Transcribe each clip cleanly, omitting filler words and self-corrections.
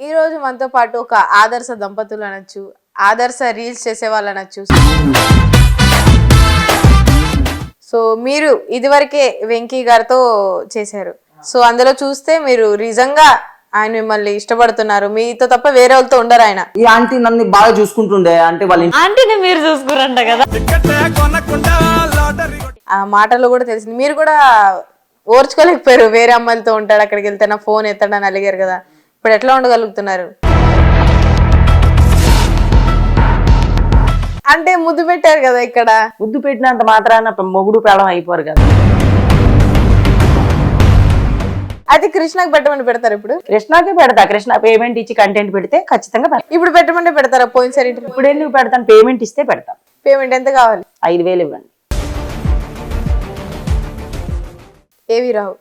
ఈ రోజు మనతో పాటు ఒక ఆదర్శ దంపతులు అనొచ్చు, ఆదర్శ రీల్స్ చేసే వాళ్ళు అనొచ్చు. సో మీరు ఇదివరకే వెంకీ గారితో చేశారు. సో అందులో చూస్తే మీరు నిజంగా ఆయన మిమ్మల్ని ఇష్టపడుతున్నారు, మీతో తప్ప వేరే వాళ్ళతో ఉండరు ఆయన. ఈ ఆంటీ నన్ను బాగా చూసుకుంటుండే, అంటే వాళ్ళ ఆంటీని మీరు చూసుకురంట కదా. ఆ మాటల్లో కూడా తెలిసింది. మీరు కూడా ఓర్చుకోలేకపోయారు, వేరే అమ్మాయిలతో ఉంటాడు, అక్కడికి వెళ్తే నా ఫోన్ ఎత్తాడని అలిగారు కదా. ఇప్పుడు ఎట్లా ఉండగలుగుతున్నారు? అంటే ముద్దు పెట్టారు కదా ఇక్కడ. ముద్దు పెట్టినంత మాత్రాన మొగుడు పేడం అయిపోరు కదా. అది కృష్ణకి పెట్టమని పెడతారు. ఇప్పుడు కృష్ణకే పెడతా, కృష్ణ పేమెంట్ ఇచ్చి కంటెంట్ పెడితే ఖచ్చితంగా పెడతా. ఇప్పుడు పెట్టమంటే పెడతారా? పోయినసారి ఇప్పుడు ఎందుకు పెడతాను? పేమెంట్ ఇస్తే పెడతాను. పేమెంట్ ఎంత కావాలి? 5,000 ఇవ్వండి. ఏవి రావు.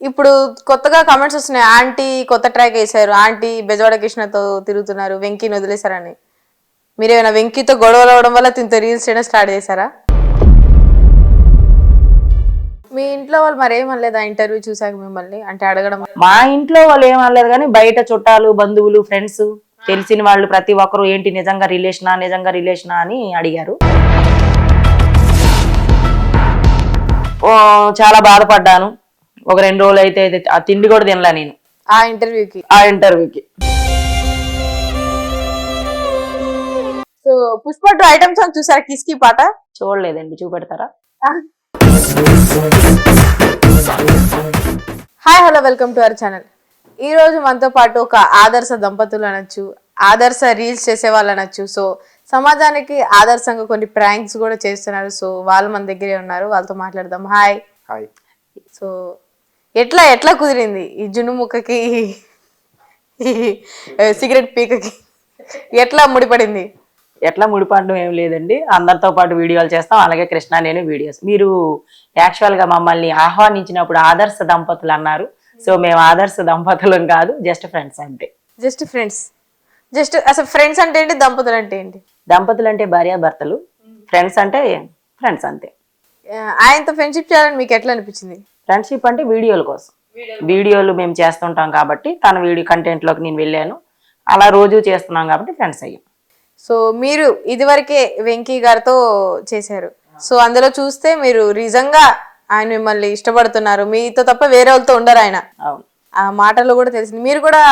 ఇప్పుడు కొత్తగా కమెంట్స్ వస్తున్నాయి, ఆంటీ కొత్త ట్రాక్ వేశారు, ఆంటీ బెజవాడ కృష్ణతో తిరుగుతున్నారు, వెంకీని వదిలేశారని. మీరేమైనా వెంకీతో గొడవలు అవడం వల్ల తింతో రీల్స్ చేయడం స్టార్ట్ చేశారా? మీ ఇంట్లో వాళ్ళు మరేమనలేదా ఇంటర్వ్యూ చూసాక మిమ్మల్ని? అంటే అడగడం. మా ఇంట్లో వాళ్ళు ఏమనలేదు, కానీ బయట చుట్టాలు, బంధువులు, ఫ్రెండ్స్, తెలిసిన వాళ్ళు ప్రతి ఒక్కరు ఏంటి నిజంగా రిలేషనా అని అడిగారు. చాలా బాధపడ్డాను. ఒక 2 రోజులు అయితే ఆ తిండి కూడా తినలే నేను ఆ ఇంటర్వ్యూకి. సో పుష్ప 2 ఐటమ్ సాంగ్ చూసారా? కిస్కి పాట చూడలేదండి, చూపెడతారా? Hi hello, welcome to our channel. ఈ రోజు మనతో పాటు ఒక ఆదర్శ దంపతులు అనొచ్చు, ఆదర్శ రీల్స్ చేసే వాళ్ళు అనొచ్చు. సో సమాజానికి ఆదర్శంగా కొన్ని ప్రాంక్స్ కూడా చేస్తున్నారు. సో వాళ్ళు మన దగ్గరే ఉన్నారు, వాళ్ళతో మాట్లాడదాం. హాయ్. హాయ్. సో ఎట్లా కుదిరింది ఈ జున్ను ముక్కకి, సిగరెట్ పీకకి ఎట్లా ముడిపడింది? ఎట్లా ముడిపడడం ఏం లేదండి, అందరితో పాటు వీడియోలు చేస్తాం. అలాగే కృష్ణ నేను వీడియోస్. మీరు యాక్చువల్గా మమ్మల్ని ఆహ్వానించినప్పుడు ఆదర్శ దంపతులు అన్నారు. సో మేము ఆదర్శ దంపతులం కాదు, జస్ట్ ఫ్రెండ్స్ అంతే. Just friends. అసలు ఫ్రెండ్స్ అంటే ఏంటి, దంపతులు అంటే ఏంటి? దంపతులు అంటే భార్యాభర్తలు, ఫ్రెండ్స్ అంటే ఫ్రెండ్స్ అంతే. ఆయనతో ఫ్రెండ్షిప్ చేయాలని మీకు ఎట్లా అనిపించింది? ఫ్రెండ్షిప్ అంటే వీడియోల కోసం, వీడియోలు మేము చేస్తుంటాం కాబట్టి తన వీడియో కంటెంట్లోకి నేను వెళ్ళాను. అలా రోజు చేస్తున్నాం కాబట్టి ఫ్రెండ్స్ అయ్యాం. సో మీరు ఇదివరకే వెంకీ గారితో చేశారు. సో అందులో చూస్తే మీరు నిజంగా ఆయన మిమ్మల్ని ఇష్టపడుతున్నారు, మీతో తప్ప వేరే వాళ్ళతో ఉండరు ఆయన. అవును. ఆ మాటల్లో కూడా తెలిసింది. మీరు కూడా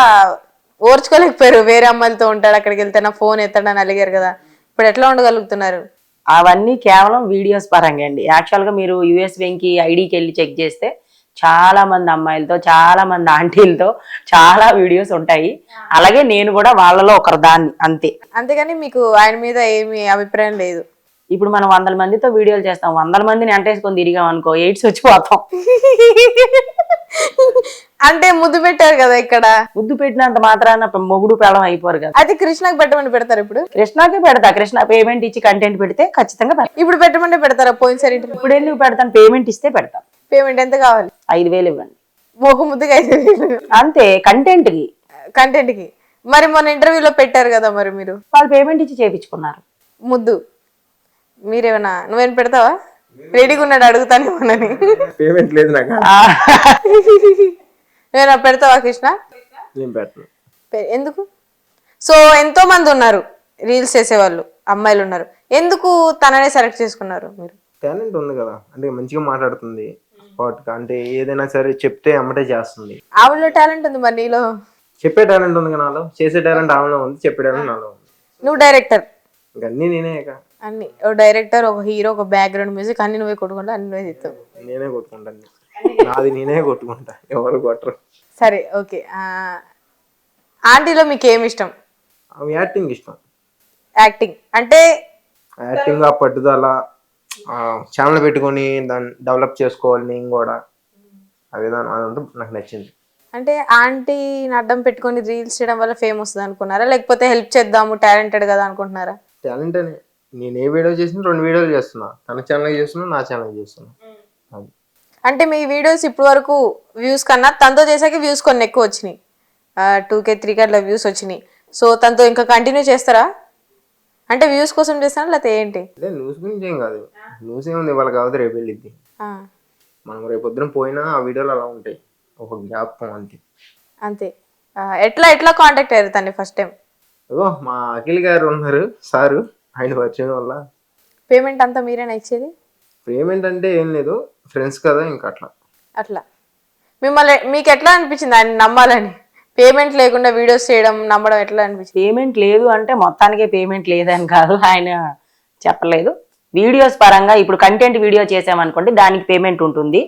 ఓర్చుకోలేకపోయారు, వేరే అమ్మాయిలతో ఉంటాడు, అక్కడికి వెళ్తే నా ఫోన్ ఎత్తాడని అలిగారు కదా. ఇప్పుడు ఎట్లా ఉండగలుగుతున్నారు? అవన్నీ కేవలం వీడియోస్ పరంగా అండి. యాక్చువల్గా మీరు యుఎస్ వెంకీ ఐడికి వెళ్ళి చెక్ చేస్తే చాలా మంది అమ్మాయిలతో, చాలా మంది ఆంటీలతో చాలా వీడియోస్ ఉంటాయి. అలాగే నేను కూడా వాళ్ళలో ఒకరు దాన్ని, అంతే. అంతేగాని మీకు ఆయన మీద ఏమి అభిప్రాయం లేదు. ఇప్పుడు మనం 100 మందితో వీడియోలు చేస్తాం, 100 మందిని అంటేసుకొని తిరిగాం అనుకో, ఎయిడ్స్ వచ్చిపోతాం. అంటే ముద్దు పెట్టారు కదా ఇక్కడ. ముద్దు పెట్టినంత మాత్రాన మొగుడు పేడం అయిపోరు కదా. అది కృష్ణకి పెట్టమని పెడతారు. ఇప్పుడు కృష్ణకే పెడతా, కృష్ణ పేమెంట్ ఇచ్చి కంటెంట్ పెడితే ఖచ్చితంగా పెడతా. ఇప్పుడు పెట్టమంటే పెడతారా? పోయినసారి ఇప్పుడు ఎందుకు పెడతాను? పేమెంట్ ఇస్తే పెడతాను. పేమెంట్ ఎంత కావాలి? 5,000 ఇవ్వండి. ఒక ముద్దుగా 5,000 అంతే. కంటెంట్ కి. మరి మొన్న ఇంటర్వ్యూలో పెట్టారు కదా, మరి మీరు వాళ్ళు పేమెంట్ ఇచ్చి చేయించుకున్నారు ముద్దు. మీరేమన్నా నువ్వేం పెడతావా? రెడీగా ఉన్నాడు అడుగుతానేమోనని. పేమెంట్ లేదు నాకు. నువ్వేనా పెడతావా కృష్ణ? నేను పెట్టను. ఎందుకు? సో ఎంతో మంది ఉన్నారు రీల్స్ చేసేవాళ్ళు, అమ్మాయిలు ఉన్నారు, ఎందుకు తననే సెలెక్ట్ చేసుకున్నారు మీరు? టాలెంట్ ఉంది కదా, అంటే మంచిగా మాట్లాడుతుంది, అంటే ఏదైనా సరే చెప్తే అమ్మటే చేస్తుంది. ఆవిడలో టాలెంట్ ఉంది, మరి నీలో? చెప్పే టాలెంట్ ఉంది కదా నాలో, చేసే టాలెంట్ ఆమెలో ఉంది, చెప్పే టాలెంట్ నాలో ఉంది. నువ్వు డైరెక్టర్, ఇంకా అన్నీ నేనే. అన్ని ఒక డైరెక్టర్, ఒక హీరో, ఒక బ్యాక్గ్రౌండ్ మ్యూజిక్ అన్ని నువ్వే కొట్టుకుంటా, అన్ని నువ్వే చెప్తావు. నేనే కొట్టుకుంటాను, నాది నేనే కొట్టుకుంటా, ఎవరు కొట్టరు. సరే ఓకే. ఆంటీలో మీకు ఏమి ఇష్టం? ఆమె యాక్టింగ్ ఇష్టం. యాక్టింగ్ అంటే యాక్టింగ్, ఆ పట్టుదల, ఛానల్ పెట్టుకొని దాన్ని డెవలప్ చేసుకోవాలి నేను కూడా, ఆ విధానం అదంతా నాకు నచ్చింది. అంటే ఆంటీని అడ్డం పెట్టుకొని రీల్స్ చేయడం వల్ల ఫేమ్ వస్తుంది అనుకున్నారా, లేకపోతే హెల్ప్ చేద్దాము టాలెంటెడ్ కదా అనుకుంటున్నారా? టాలెంట్ అని నేను ఏ వీడియో చేసినా 2 వీడియోలు చేస్తున్నా, తన ఛానల్ చేస్తున్నా, నా ఛానల్ చేస్తున్నా. అంటే మీ వీడియోస్ ఇప్పుడు వరకు వ్యూస్ కన్నా తనతో చేసాక వ్యూస్ కొన్ని ఎక్కువ వచ్చినాయి, 2K 3K అట్లా వ్యూస్ వచ్చినాయి. సో తనతో ఇంకా కంటిన్యూ చేస్తారా? అంటే వ్యూస్ కోసం చేస్తారా లేకపోతే ఏంటి? న్యూస్ గురించి ఏం కాదు, న్యూస్ ఏముంది, వాళ్ళకి కాదు రేపు వెళ్ళిద్ది. మనం రేపు పొద్దున పోయినా ఆ వీడియోలు అలా ఉంటాయి, ఒక జ్ఞాపకం అంతే. అంతే. ఎట్లా ఎట్లా కాంటాక్ట్ అయ్యారు తన్ని ఫస్ట్ టైం? ఓ మా అఖిల్ గారు ఉన్నారు సారు, ఆయన పరిచయం వల్ల. పేమెంట్ అంతా మీరేనా ఇచ్చేది? పేమెంట్ అంటే ఏం లేదు, ఫ్రెండ్స్ కదా ఇంకా అట్లా. అట్లా మిమ్మల్ని మీకు ఎట్లా అనిపించింది ఆయన నమ్మాలని? పేమెంట్ లేకుండా వీడియోస్ చేయడం నమ్మడం ఎట్లా అనిపించింది? పేమెంట్ లేదు అంటే మొత్తానికే పేమెంట్ లేదని కాదు, ఆయన చెప్పలేదు. వీడియోస్ పరంగా ఇప్పుడు కంటెంట్ వీడియో చేసామనుకోండి దానికి పేమెంట్ ఉంటుంది.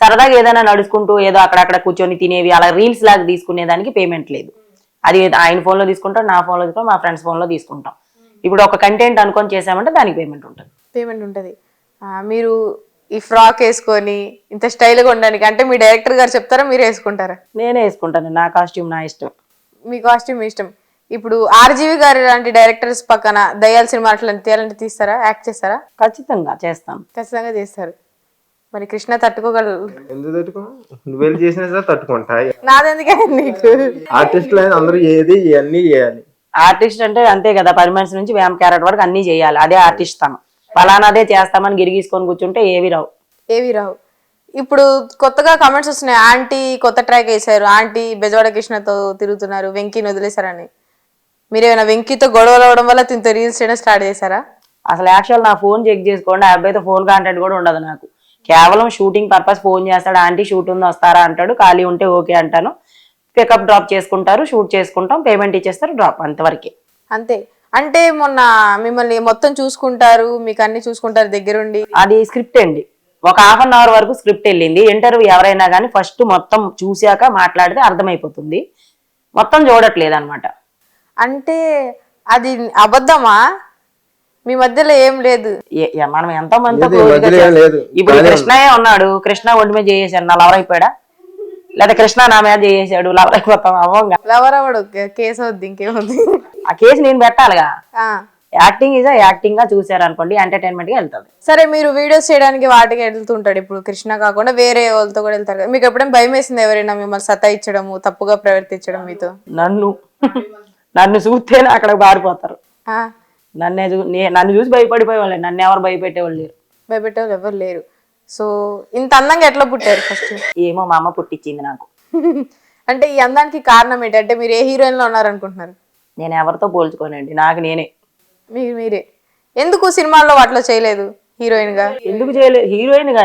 సరదాగా ఏదైనా నడుచుకుంటూ ఏదో అక్కడక్కడ కూర్చొని తినేవి అలా రీల్స్ లాగా తీసుకునే దానికి పేమెంట్ లేదు. అది ఆయన ఫోన్లో తీసుకుంటాం, నా ఫోన్లో తీసుకుంటాం, మా ఫ్రెండ్స్ ఫోన్లో తీసుకుంటాం. ఇప్పుడు ఒక కంటెంట్ అనుకొని చేసామంటే దానికి పేమెంట్ ఉంటుంది. పేమెంట్ ఉంటుంది. మీరు ఈ ఫ్రాక్ వేసుకొని ఇంత స్టైల్గా ఉండడానికి అంటే మీ డైరెక్టర్ గారు చెప్తారా మీరు వేసుకుంటారా? నేనే వేసుకుంటాను, నా కాస్ట్యూమ్ నా ఇష్టం. మీ కాస్ట్యూమ్ ఇష్టం. ఇప్పుడు ఆర్జీవి గారు లాంటి డైరెక్టర్స్ పక్కన దయ్యాల సినిమా అట్లా తీయాలంటే తీస్తారా? యాక్ట్ చేస్తారా? ఖచ్చితంగా చేస్తాను. ఖచ్చితంగా చేస్తారు. మరి కృష్ణ తట్టుకోగలరు? ఎందుకు తట్టుకో, నువ్వు వెళ్ళి చేసినా సరే తట్టుకుంటా. నాదెందుకే నీకు? ఆర్టిస్టులు అయినా అందరూ ఏది ఇవన్నీ చేయాలి. ఆర్టిస్ట్ అంటే అంతే కదా, 10 మనిషి నుంచి వ్యామ్ క్యారెట్ వరకు అన్ని చేయాలి. అదే ఆర్టిస్ట్ తనం. ఫలానాదే చేస్తామని గిరిగీసుకొని కూర్చుంటే ఏవి రావు. ఏవి రావు. ఇప్పుడు కొత్తగా కమెంట్స్ వస్తున్నాయి, ఆంటీ కొత్త ట్రాక్ వేసారు, ఆంటీ బెజవాడ కృష్ణతో తిరుగుతున్నారు, వెంకీని వదిలేశారని. మీరేమైనా వెంకీతో గొడవలు అవడం వల్ల తింతో రీల్స్ చేయడం స్టార్ట్ చేశారా? అసలు యాక్చువల్ నా ఫోన్ చెక్ చేసుకోండి, ఆ అబ్బాయితో ఫోన్ కాంటాక్ట్ కూడా ఉండదు నాకు. కేవలం షూటింగ్ పర్పస్ ఫోన్ చేస్తాడు, ఆంటీ షూట్ ఉంది వస్తారా అంటాడు, ఖాళీ ఉంటే ఓకే అంటాను, పికప్ డ్రాప్ చేసుకుంటారు, షూట్ చేసుకుంటాం, పేమెంట్ ఇచ్చేస్తారు, డ్రాప్, అంతవరకే. అంతే. అంటే మొన్న మిమ్మల్ని మొత్తం చూసుకుంటారు, మీకు అన్ని చూసుకుంటారు దగ్గరుండి? అది స్క్రిప్ట్ అండి. ఒక ½ అన్ అవర్ వరకు స్క్రిప్ట్ వెళ్ళింది. ఇంటర్వ్యూ ఎవరైనా కానీ ఫస్ట్ మొత్తం చూశాక మాట్లాడితే అర్థమైపోతుంది, మొత్తం చూడట్లేదు అనమాట. అంటే అది అబద్ధమా? మీ మధ్యలో ఏం లేదు? మనం ఎంతో మందితో లేదు, close గా మధ్యలో ఏం లేదు. ఇప్పుడు కృష్ణయే ఉన్నాడు, కృష్ణ ఒంటి మీద చేసేసాడు, నా లవర్ అయిపోయాడా? లేదా కృష్ణ నా మీద చేసేసాడు, లవర్ అయిపోతాం అవ్వంగా. లవర్ అవడు, కేసు అవుద్ది, ఇంకేముంది. ఆ కేసు నేను పెట్టాలిగా. ఆ, యాక్టింగ్ ఇస్ యాక్టింగ్ గా చూసారు అనుకోండి, ఎంటర్టైన్మెంట్ గా వెళ్తుంది. సరే మీరు వీడియోస్ చేయడానికి వాటికి వెళ్తుంటాడు, ఇప్పుడు కృష్ణ కాకుండా వేరే వాళ్ళతో కూడా వెళ్తారు కదా, మీకు ఎప్పుడైనా భయం వేసింది ఎవరైనా మిమ్మల్ని సతాయించడము, తప్పుగా ప్రవర్తించడం మీతో? నన్ను చూస్తేనే అక్కడ బారిపోతారు. ఆ, నన్ను చూసి భయపడిపోయే వాళ్ళే, నన్ను ఎవరు భయపెట్టేవాళ్ళు లేరు. భయపెట్టే వాళ్ళు ఎవరు లేరు. సో ఇంత అందంగా ఎట్లా పుట్టారు ఫస్ట్? ఏమో మా అమ్మ పుట్టించింది నాకు. అంటే ఈ అందానికి కారణం ఏంటి? అంటే మీరు ఏ హీరోయిన్ లో ఉన్నారనుకుంటున్నారు? నేను ఎవరితో పోల్చుకోనండి, నాకు నేనే. మీరే ఎందుకు సినిమాల్లో వాటిలో చేయలేదు హీరోయిన్ గా? ఎందుకు చేయలేదు? హీరోయిన్ గా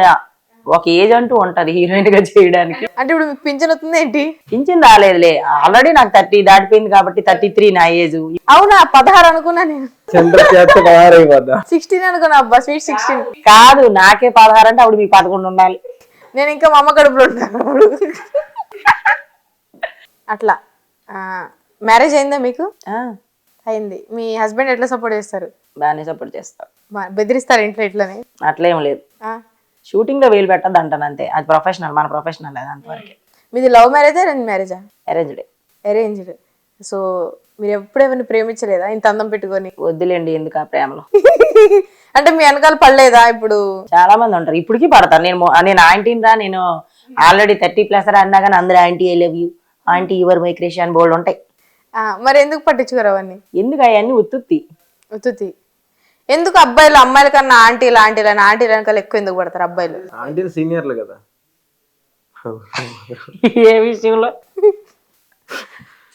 ఒక ఏజ్ అంటూ ఉంటది హీరోయిన్ గా చేయడానికి. అంటే ఇప్పుడు మీకు పింఛన్ అవుతుంది ఏంటి? పింఛన్ రాలేదులే, ఆల్రెడీ నాకు 30 దాటిపోయింది కాబట్టి 33 నా ఏజ్. అవునా? 16 అనుకున్నా నేను. 16 అనుకున్నా. అబ్బా స్వీట్ 16 కాదు, నాకే 16 అంటే అప్పుడు మీకు 11 ఉండాలి. నేను ఇంకా మా అమ్మ కడుపులో ఉంటాను అప్పుడు. అట్లా మ్యారేజ్ అయిందా మీకు? అయింది. మీ హస్బెండ్ ఎట్లా సపోర్ట్ చేస్తారు? బాగానే సపోర్ట్ చేస్తారు. బెదిరిస్తారు ఇంట్లో ఇట్లనే? అట్లేం లేదు, షూటింగ్ లో వేలు పెట్టద్దు అంటాను అంతే. అది ప్రొఫెషనల్, మన ప్రొఫెషనల్ అది అంతవరకే. మీది లవ్ మ్యారేజా అరేంజ్ మ్యారేజా? అరేంజ్డ్. అరేంజ్డ్. సో మీరు ఎప్పుడు ఎవరిని ప్రేమించలేదా ఇంత అందం పెట్టుకొని? వద్దులేండి, ఎందుకు ఆ ప్రేమలో. అంటే మీ వెనకాల పడలేదా? ఇప్పుడు చాలా మంది ఉంటారు, ఇప్పటికీ పడతారు. నేను ఆంటీని రా, నేను ఆల్రెడీ 30+ రా అన్నా కానీ అందరూ aunty I love you, aunty your my Krish అని బోల్డ్ ఉంటాయి. మరి ఎందుకు పట్టించుకోరు అవన్నీ? ఎందుకు అవన్నీ ఉత్తుత్తి ఎందుకు? అబ్బాయిలు అమ్మాయిల కన్నా ఆంటీలు వెనకాల ఎక్కువ ఎందుకు పడతారు అబ్బాయిలు? ఆంటీలు సీనియర్లు కదా. ఏ విషయంలో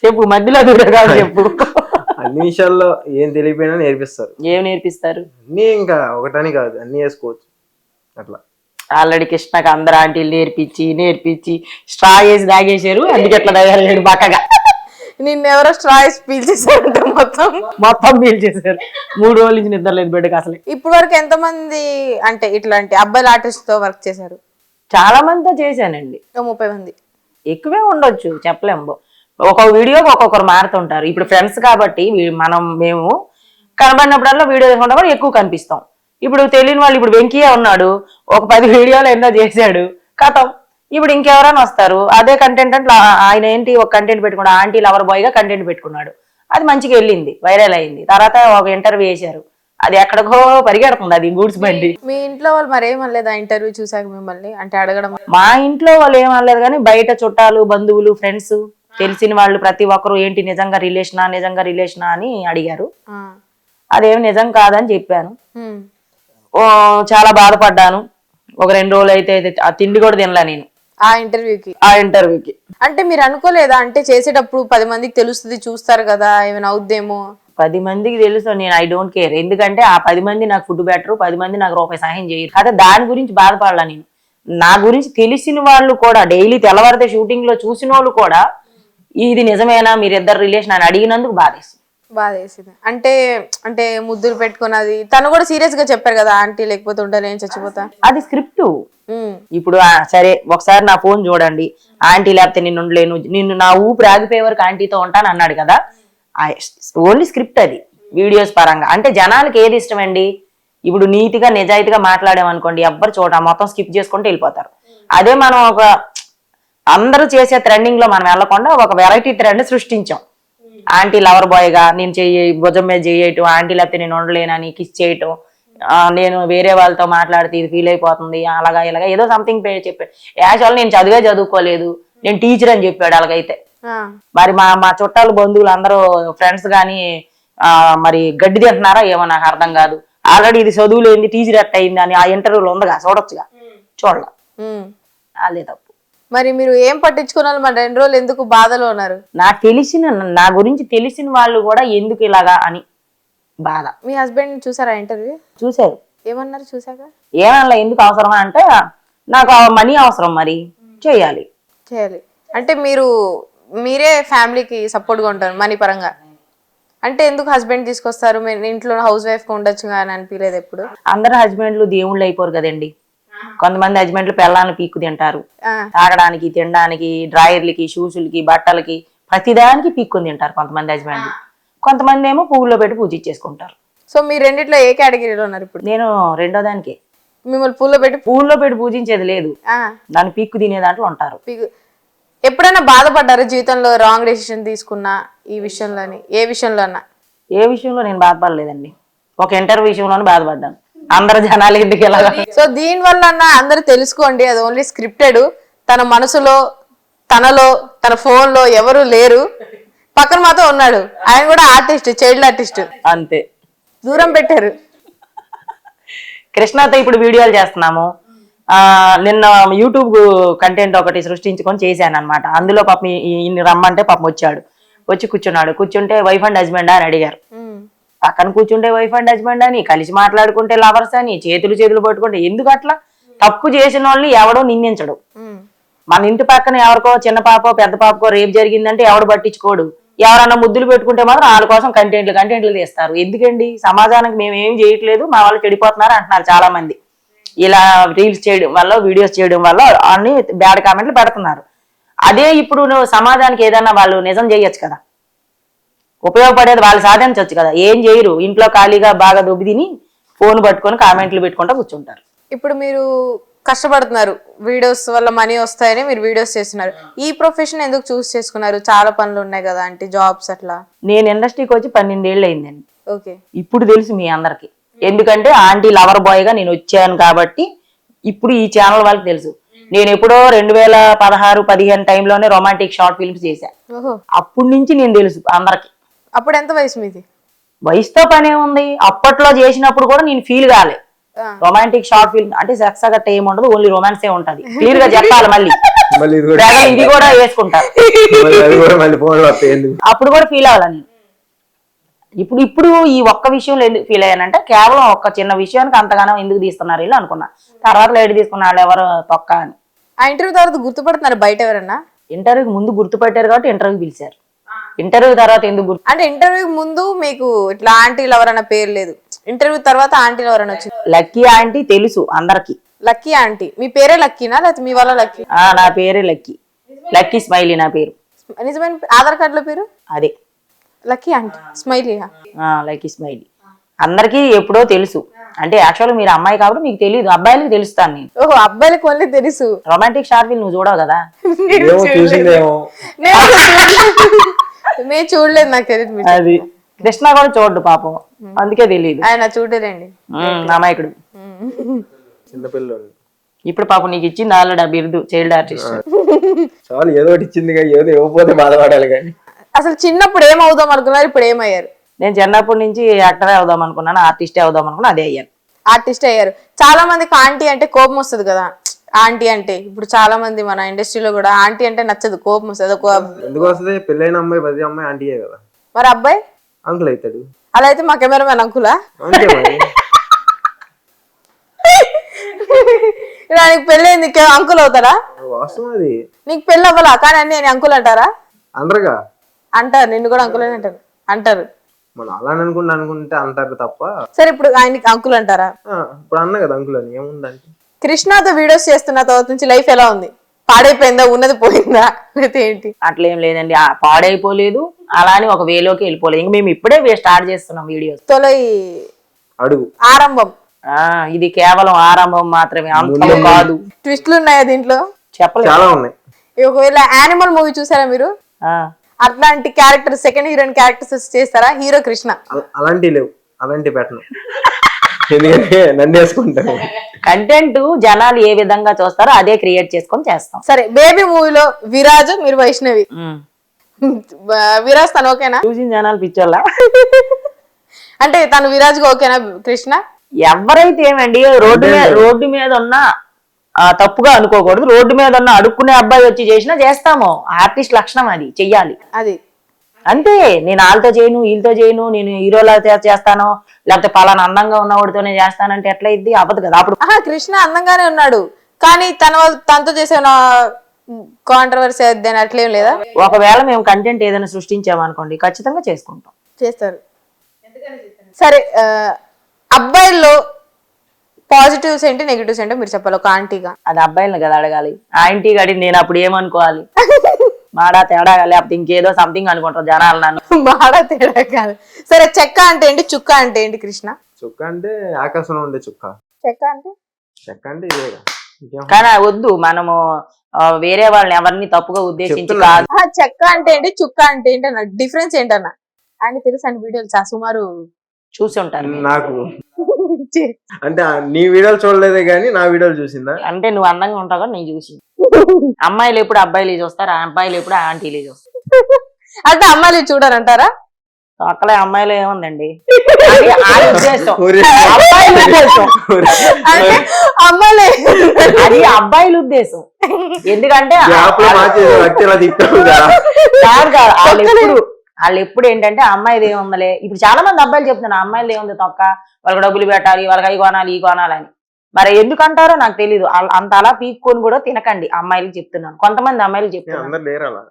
చెప్పు, మధ్యలో దూరగాదు చెప్పు. అన్ని విషయాల్లో ఏం తెలియపోయినా నేర్పిస్తారు. ఏం నేర్పిస్తారు? అన్ని ఇంకా ఒకటని కాదు, అన్ని వేసుకోవచ్చు అట్లా. ఆల్రెడీ కృష్ణకి అందరు ఆంటీలు నేర్పించి స్ట్రా వేసి దాగేశారు, అందుకే ఎట్లా తయారయ్యాడు బక్కగా. నిన్నెవరో స్ట్రాయిస్ పీల్చేసారంట, మొత్తం పీల్చేశారు. 3 రోజుల నుంచి నిద్ర లేదు బిడ్డకి అసలు. ఇప్పటి వరకు ఎంతమంది అంటే ఇట్లాంటి అబ్బాయిల ఆర్టిస్ట్ తో వర్క్ చేశారు? చాలా మందితో చేశానండి. 30 మంది. ఎక్కువే ఉండొచ్చు, చెప్పలేము. ఒక వీడియోకి ఒక్కొక్కరు మారుతుంటారు. ఇప్పుడు ఫ్రెండ్స్ కాబట్టి మేము కనబడినప్పుడల్లా వీడియో చేసుకుంటా కూడా ఎక్కువ కనిపిస్తాం. ఇప్పుడు తెలియని వాళ్ళు, ఇప్పుడు వెంకయ్య ఉన్నాడు, ఒక 10 వీడియోలు ఎన్నో చేశాడు, కథం. ఇప్పుడు ఇంకెవరైనా వస్తారు, అదే కంటెంట్ అంటే ఆయన ఏంటి ఒక కంటెంట్ పెట్టుకున్నాడు, ఆంటీ లవర్ బాయ్ గా కంటెంట్ పెట్టుకున్నాడు, అది మంచిగా వెళ్ళింది, వైరల్ అయింది. తర్వాత ఒక ఇంటర్వ్యూ చేశారు, అది ఎక్కడికో పరిగెడుతుంది, అది గూడ్స్ బండి. మీ ఇంట్లో వాళ్ళు మరి ఏమనలేదా ఇంటర్వ్యూ చూసాక మిమ్మల్ని అంటే అడగడం? మా ఇంట్లో వాళ్ళు ఏమనలేదు, కానీ బయట చుట్టాలు, బంధువులు, ఫ్రెండ్స్, తెలిసిన వాళ్ళు ప్రతి ఒక్కరు ఏంటి నిజంగా రిలేషనా అని అడిగారు. అదేమి నిజం కాదని చెప్పాను. చాలా బాధపడ్డాను. ఒక 2 రోజులు అయితే ఆ తిండి కూడా తినలే నేను. ఆ ఇంటర్వ్యూకి. ఆ ఇంటర్వ్యూకి. అంటే మీరు అనుకోలేదా, అంటే చేసేటప్పుడు 10 మందికి తెలుస్తుంది, చూస్తారు కదా, ఏమైనా అవుద్దేమో? 10 మందికి తెలుసు, నేను ఐ డోంట్ కేర్. ఎందుకంటే ఆ 10 మంది నాకు ఫుడ్ పెట్టరు, 10 మంది నాకు రూపాయి సహాయం చేయరు. అదే దాని గురించి బాధపడాల నేను. నా గురించి తెలిసిన వాళ్ళు కూడా, డైలీ తెల్లవారితే షూటింగ్ లో చూసిన వాళ్ళు కూడా ఇది నిజమేనా మీరిద్దరు రిలేషన్ అని అడిగినందుకు బాధేస్తుంది. బాధేసింది. అంటే అంటే ముద్దులు పెట్టుకున్నది తను కూడా సీరియస్ గా చెప్పారు కదా, ఆంటీ లేకపోతే ఉండలేని చచ్చిపోతా. అది స్క్రిప్ట్. ఉమ్. ఇప్పుడు సరే ఒకసారి నా ఫోన్ చూడండి, ఆంటీ లేకపోతే నిన్ను ఉండలేను, నిన్ను నా ఊపిరి ఆగిపోయే వరకు ఆంటీతో ఉంటాను అన్నాడు కదా, ఓన్లీ స్క్రిప్ట్ అది వీడియోస్ పరంగా. అంటే జనాలకి ఏది ఇష్టమండి, ఇప్పుడు నీతిగా నిజాయితీగా మాట్లాడామనుకోండి ఎవ్వరు చూడ మొత్తం స్కిప్ చేసుకుంటూ వెళ్ళిపోతారు. అదే మనం ఒక అందరూ చేసే ట్రెండింగ్ లో మనం వెళ్ళకుండా ఒక వెరైటీ ట్రెండ్ సృష్టించాం. ఆంటీ లవర్ బాయ్ గా నేను భుజం మీద చేయటం, ఆంటీ లేకపోతే నేను ఉండలేనని కిస్ చేయటం, నేను వేరే వాళ్ళతో మాట్లాడితే ఇది ఫీల్ అయిపోతుంది, అలాగా ఇలాగా ఏదో సంథింగ్ చెప్పాడు. యాక్చువల్ నేను చదువుకోలేదు, నేను టీచర్ అని చెప్పాడు. అలాగైతే మరి మా చుట్టాలు బంధువులు అందరూ ఫ్రెండ్స్ గాని మరి గడ్డి తింటున్నారా ఏమో నాకు అర్థం కాదు. ఆల్రెడీ ఇది చదువు లేని టీచర్ ఎట్ అయింది అని ఆ ఇంటర్వ్యూలో ఉందిగా, చూడొచ్చుగా. చూడాల అదే తప్పు. మరి మీరు ఏం పట్టించుకున్నారు, మరి 2 రోజులు ఎందుకు బాధలో ఉన్నారు? నా గురించి తెలిసిన వాళ్ళు కూడా ఎందుకు ఇలాగా అని బాధ. మీ హస్బెండ్ చూసారా ఇంటర్వ్యూ? చూశారు. ఏమన్నారు చూసాక? ఏమన్నా ఎందుకు అవసరం అంటే నాకు మనీ అవసరం, మరి చేయాలి. అంటే మీరే ఫ్యామిలీకి సపోర్ట్ గా ఉంటారు మనీ పరంగా. అంటే ఎందుకు హస్బెండ్ తీసుకొస్తారు, మీరు ఇంట్లో హౌస్ వైఫ్ గా ఉండొచ్చు అని అనిపించలేదు ఎప్పుడు? అందరు హస్బెండ్లు దేవుళ్ళు అయిపోరు కదండి. కొంతమంది హస్బెండ్లు పిల్లల్ని పీక్కు తింటారు, తాగడానికి, తినడానికి, డ్రాయర్లకి, షూస్లకి, బట్టలకి, ప్రతిదానికి పీక్కుని తింటారు కొంతమంది హస్బెండ్లు. కొంతమంది ఏమో పువ్వులో పెట్టి పూజ చేసుకుంటారు. సో మీరు రెండిట్లో ఏ కేటగిరీలో ఉన్నారు ఇప్పుడు? నేను రెండో దానికే. మిమ్మల్ని పూల్లో పెట్టి పూజించేది లేదు, దాన్ని పీక్కు తినే దాంట్లో ఉంటారు. ఎప్పుడైనా బాధపడ్డారా జీవితంలో రాంగ్ డెసిషన్ తీసుకున్నా ఈ విషయంలోని? ఏ విషయంలో అన్నా? ఏ విషయంలో నేను బాధపడలేదండి, ఒక ఇంటర్వ్యూ విషయంలోనే బాధపడ్డాను. అందరు జనాలు ఎందుకు ఇలా. సో దీని వల్ల అందరు తెలుసుకోండి, అది ఓన్లీ స్క్రిప్టెడ్. తన మనసులో, తనలో, తన ఫోన్ లో ఎవరు లేరు, పక్కన మాత్రం ఉన్నాడు. ఆయన కూడా ఆర్టిస్ట్, చైల్డ్ ఆర్టిస్ట్, అంతే. దూరం పెట్టారు. కృష్ణతో ఇప్పుడు వీడియోలు చేస్తున్నాము. నిన్న యూట్యూబ్ కంటెంట్ ఒకటి సృష్టించుకొని చేశాను అనమాట. అందులో పాపం ఇన్ని రమ్మంటే పాపం వచ్చి కూర్చున్నాడు. కూర్చుంటే వైఫ్ అండ్ హస్బెండ్ అని అడిగారు. పక్కన కూర్చుంటే వైఫ్ అండ్ హస్బెండ్ అని, కలిసి మాట్లాడుకుంటే లవర్స్ అని, చేతులు పట్టుకుంటే. ఎందుకు అట్లా? తప్పు చేసిన వాళ్ళని ఎవడో నిందించడు. మన ఇంటి పక్కన ఎవరికో చిన్న పాపో పెద్ద పాపకో రేపు జరిగిందంటే ఎవడు పట్టించుకోడు. ఎవరన్నా ముద్దులు పెట్టుకుంటే మాత్రం వాళ్ళ కోసం కంటెంట్లు తీస్తారు. ఎందుకండి? సమాజానికి మేము ఏం చేయట్లేదు, మా వాళ్ళు చెడిపోతున్నారు అంటున్నారు చాలా మంది. ఇలా రీల్స్ చేయడం వల్ల, వీడియోస్ చేయడం వల్ల అన్ని బ్యాడ్ కామెంట్లు పెడుతున్నారు. అదే ఇప్పుడు నువ్వు సమాజానికి ఏదన్నా వాళ్ళు నిజం చేయొచ్చు కదా, ఉపయోగపడేది వాళ్ళు సాధించవచ్చు కదా. ఏం చేయరు, ఇంట్లో ఖాళీగా బాగా దొబ్బి తిని ఫోన్ పట్టుకొని కామెంట్లు పెట్టుకుంటూ కూర్చుంటారు. ఇప్పుడు మీరు కష్టపడుతున్నారు, వీడియోస్ వల్ల మనీ వస్తాయని మీరు వీడియోస్ చేస్తున్నారు. ఈ ప్రొఫెషన్ ఎందుకు చూస్ చేసుకున్నారు? చాలా పనులు ఉన్నాయి కదా, అంటే జాబ్స్ అట్లా. నేను ఇండస్ట్రీకి వచ్చి 12 ఏళ్ళు అయిందండి. ఓకే. ఇప్పుడు తెలుసు మీ అందరికి, ఎందుకంటే ఆంటీ లవర్ బాయ్ గా నేను వచ్చాను కాబట్టి ఇప్పుడు ఈ ఛానల్ వాళ్ళకి తెలుసు. నేను ఎప్పుడో 2016-15 టైంలోనే రొమాంటిక్ షార్ట్ ఫిల్మ్స్ చేశా. అప్పటి నుంచి నేను తెలుసు అందరికి. అప్పుడు ఎంత వయసు మీది? వయసుతో పనే ఉంది. అప్పట్లో చేసినప్పుడు కూడా నేను ఫీల్ కాలే. రొమాంటిక్ షార్ట్ ఫిల్మ్ అంటే సెక్స్ గట్ట ఏముండదు, ఓన్లీ రొమాన్సే ఉంటది. క్లియర్ గా చెప్పాలి. మళ్ళీ ఇది కూడా వేసుకుంటారు. అప్పుడు కూడా ఫీల్ అవ్వాలి నేను. ఇప్పుడు ఈ ఒక్క విషయంలో ఎందుకు ఫీల్ అయ్యానంటే, కేవలం ఒక్క చిన్న విషయానికి అంతగానో ఎందుకు తీస్తున్నారు వీళ్ళు అనుకున్నా. తర్వాత లైట్ తీసుకున్న వాళ్ళు ఎవరు తొక్క అని. ఆ ఇంటర్వ్యూ తర్వాత గుర్తుపడుతున్నారు బయట ఎవరన్నా? ఇంటర్వ్యూకి ముందు గుర్తుపట్టారు కాబట్టి ఇంటర్వ్యూ పిలిచారు. ఇంటర్వ్యూ తర్వాత ఎందుకు అంటే ఇంటర్వ్యూ ముందు మీకు ఇట్లా ఆంటీలు ఎవరన్నా పేరు లేదు, ఇంటర్వ్యూ తర్వాత ఆంటీలు ఎవరన్నా వచ్చింది? లక్కీ ఆంటీ తెలుసు అందరికి. Lucky aunty. మీ పేరే లక్కీనా లేకపోతే మీ వాళ్ళ లక్కీ? నా పేరే లక్కీ స్మైలీ నా పేరు. నిజమైన ఆధార్ కార్డులో పేరు అదే lucky aunty smiley. Lucky smiley అందరికి ఎప్పుడో తెలుసు. అంటే యాక్చువల్ మీరు అమ్మాయి కాబట్టి మీకు తెలియదు, అబ్బాయిలకి తెలుస్తాను నేను. ఓహో, అబ్బాయిలకు ఓన్లీ తెలుసు. రొమాంటిక్ షార్ట్ ఫిల్మ్ నువ్వు చూడవు కదా? నేను చూడలేదు, నాకు తెలియదు. అది కృష్ణ కూడా చూడు పాపం, అందుకే తెలియదు. ఆయన చూడలేండి, అమాయకుడు. చిన్నపిల్లలు. ఇప్పుడు పాపం నీకు ఇచ్చింది ఆల్రెడీ ఆ బిరుదు, చైల్డ్ ఆర్టిస్ట్. చాలు, ఏదో ఒకటి ఇచ్చింది, ఏదో ఇవ్వకపోతే బాధపడాలి. కానీ అసలు చిన్నప్పుడు ఏమవుదాం అనుకున్నారు, ఇప్పుడు ఏమయ్యారు? నేను చిన్నప్పటి నుంచి యాక్టరే అవుదాం అనుకున్నాను, ఆర్టిస్టే అవుదాం అనుకున్నా, అదే అయ్యాను. ఆర్టిస్ట్ అయ్యారు. చాలా మందికి ఆంటీ అంటే కోపం వస్తుంది కదా, ఆంటీ అంటే ఇప్పుడు చాలా మంది మన ఇండస్ట్రీలో కూడా ఆంటీ అంటే నచ్చదు, కోపం వస్తుంది. ఎందుకు వస్తుంది? పెళ్ళైన అమ్మాయి ప్రతి అమ్మాయి ఆంటీయే కదా. మరి అబ్బాయి అంకుల్ అవుతాడు. అలా అయితే మా కెమెరామెన్ అంకులా? అంతే మరి. ఇలా నీకు పెళ్ళైంది అంకుల్ అవుతారా? వాస్తవం అది. నీకు పెళ్ళి అవ్వాలా కానీ అన్ని అంకుల్ అంటారా? అనరుగా. అంటారు, నిన్ను కూడా అంకుల్ అని అంటారు. అంటారు మనం అలా అనుకుంటే అంటారు తప్ప. సరే ఇప్పుడు ఆయనకి అంకుల్ అంటారా? ఇప్పుడు అన్నా కదా అంకుల్ అని, ఏముందంటే. కృష్ణతో వీడియోస్ చేస్తున్న తర్వాత నుంచి లైఫ్ ఎలా ఉంది? పాడైపోయిందా, ఉన్నది పోయిందా, లేకపోతే ఏంటి? అట్లేం లేదండి, పాడైపోలేదు, అలానే ఒక వేలోకి వెళ్ళిపోలేదు. ఇంక మేము ఇప్పుడే స్టార్ట్ చేస్తున్నాం వీడియోస్. తొలి అడుగు ఆరంభం. ఇది కేవలం ఆరంభం మాత్రమే, అంతం కాదు. ట్విస్ట్లు ఉన్నాయా దీంట్లో? చెప్పలేదు. చాలా ఉన్నాయి. ఒకవేళ యానిమల్ మూవీ చూసారా మీరు? అట్లాంటి క్యారెక్టర్, సెకండ్ హీరోయిన్ క్యారెక్టర్స్ చేస్తారా? హీరో కృష్ణ అలాంటివి లేవు, అలాంటివి పెట్టను. ఎందుకంటే నన్ను వేసుకుంటాను. కంటెంట్ జనాలు ఏ విధంగా చూస్తారో అదే క్రియేట్ చేసుకొని చేస్తాం. సరే, బేబీ మూవీలో విరాజ్, మీరు వైష్ణవి. విరాజ్ తను ఓకేనా? చూసిన జనాలు పిచ్చోళ్ళ. అంటే తను విరాజ్ గా ఓకేనా కృష్ణ? ఎవరైతే ఏమండి, రోడ్డు మీద ఉన్న తప్పుగా అనుకోకూడదు. రోడ్డు మీద ఉన్న అడుక్కునే అబ్బాయి వచ్చి చేసినా చేస్తాము. ఆర్టిస్ట్ లక్షణం అది, చెయ్యాలి. అది అంతే. నేను వాళ్ళతో చేయను, వీళ్ళతో చేయను, నేను హీరోలా చేస్తాను, లేకపోతే పలానా అందంగా ఉన్నవాడితోనే చేస్తానంటే ఎట్లా ఇది అవ్వదు కదా. అప్పుడు కృష్ణ అందంగానే ఉన్నాడు కానీ తనతో చేసే కాంట్రవర్సీ అని అట్లేం లేదా? ఒకవేళ మేము కంటెంట్ ఏదైనా సృష్టించామనుకోండి, ఖచ్చితంగా చేసుకుంటాం. చేస్తారు. సరే, అబ్బాయిల్లో పాజిటివ్స్ ఏంటి, నెగిటివ్స్ ఏంటో మీరు చెప్పాలి ఒక ఆంటీగా. అది అబ్బాయిలను కదా అడగాలి. ఆంటీ గడి నేను అప్పుడు ఏమనుకోవాలి? మాడా తేడా, లేకపోతే ఇంకేదో సంథింగ్ అనుకుంటారు జనాలు నన్ను. మాడా తేడా కాదు. సరే, చెక్క అంటే ఏంటి, చుక్క అంటే ఏంటి కృష్ణ? చుక్క అంటే ఆకాశంలో ఉండే చుక్క. చెక్క అంటే ఇదేగా. కానీ వద్దు, మనము వేరే వాళ్ళని ఎవరిని తప్పుగా ఉద్దేశించి కాదు. చెక్క అంటే ఏంటి, చుక్క అంటే ఏంటి అన్న డిఫరెన్స్ ఏంటన్నా? ఆయన తెలుసు అండి, వీడియోలు సుమారు చూసి ఉంటారు. నాకు అంటే నీ వీడియోలు చూడలేదే గానీ నా వీడియోలు చూసిందా? అంటే నువ్వు అందంగా ఉంటావు కదా, నేను చూసి. అమ్మాయిలు ఎప్పుడు అబ్బాయిలు చూస్తారు, అబ్బాయిలు ఎప్పుడు ఆంటీలు చూస్తారు. అంటే అమ్మాయిలు చూడారంటారా? అక్కలే అమ్మాయిలు ఏముందండి, అది ఆ ఉద్దేశం. అబ్బాయిల ఉద్దేశం, అమ్మాయిలే అది అబ్బాయిల ఉద్దేశం. ఎందుకంటే వాళ్ళు ఎప్పుడు ఏంటంటే అమ్మాయిది ఏముందలే. ఇప్పుడు చాలా మంది అబ్బాయిలు చెప్తున్నారు అమ్మాయిలు ఏముంది తొక్క, వాళ్ళకి డబ్బులు పెట్టాలి, వాళ్ళకి అవి కొనాలి ఈ కొనాలని. మరి ఎందుకంటారో నాకు తెలీదు. అంత అలా పీక్కొని కూడా తినకండి. అమ్మాయిలకు చెప్తున్నాను, కొంతమంది అమ్మాయిలు చెప్తున్నాను,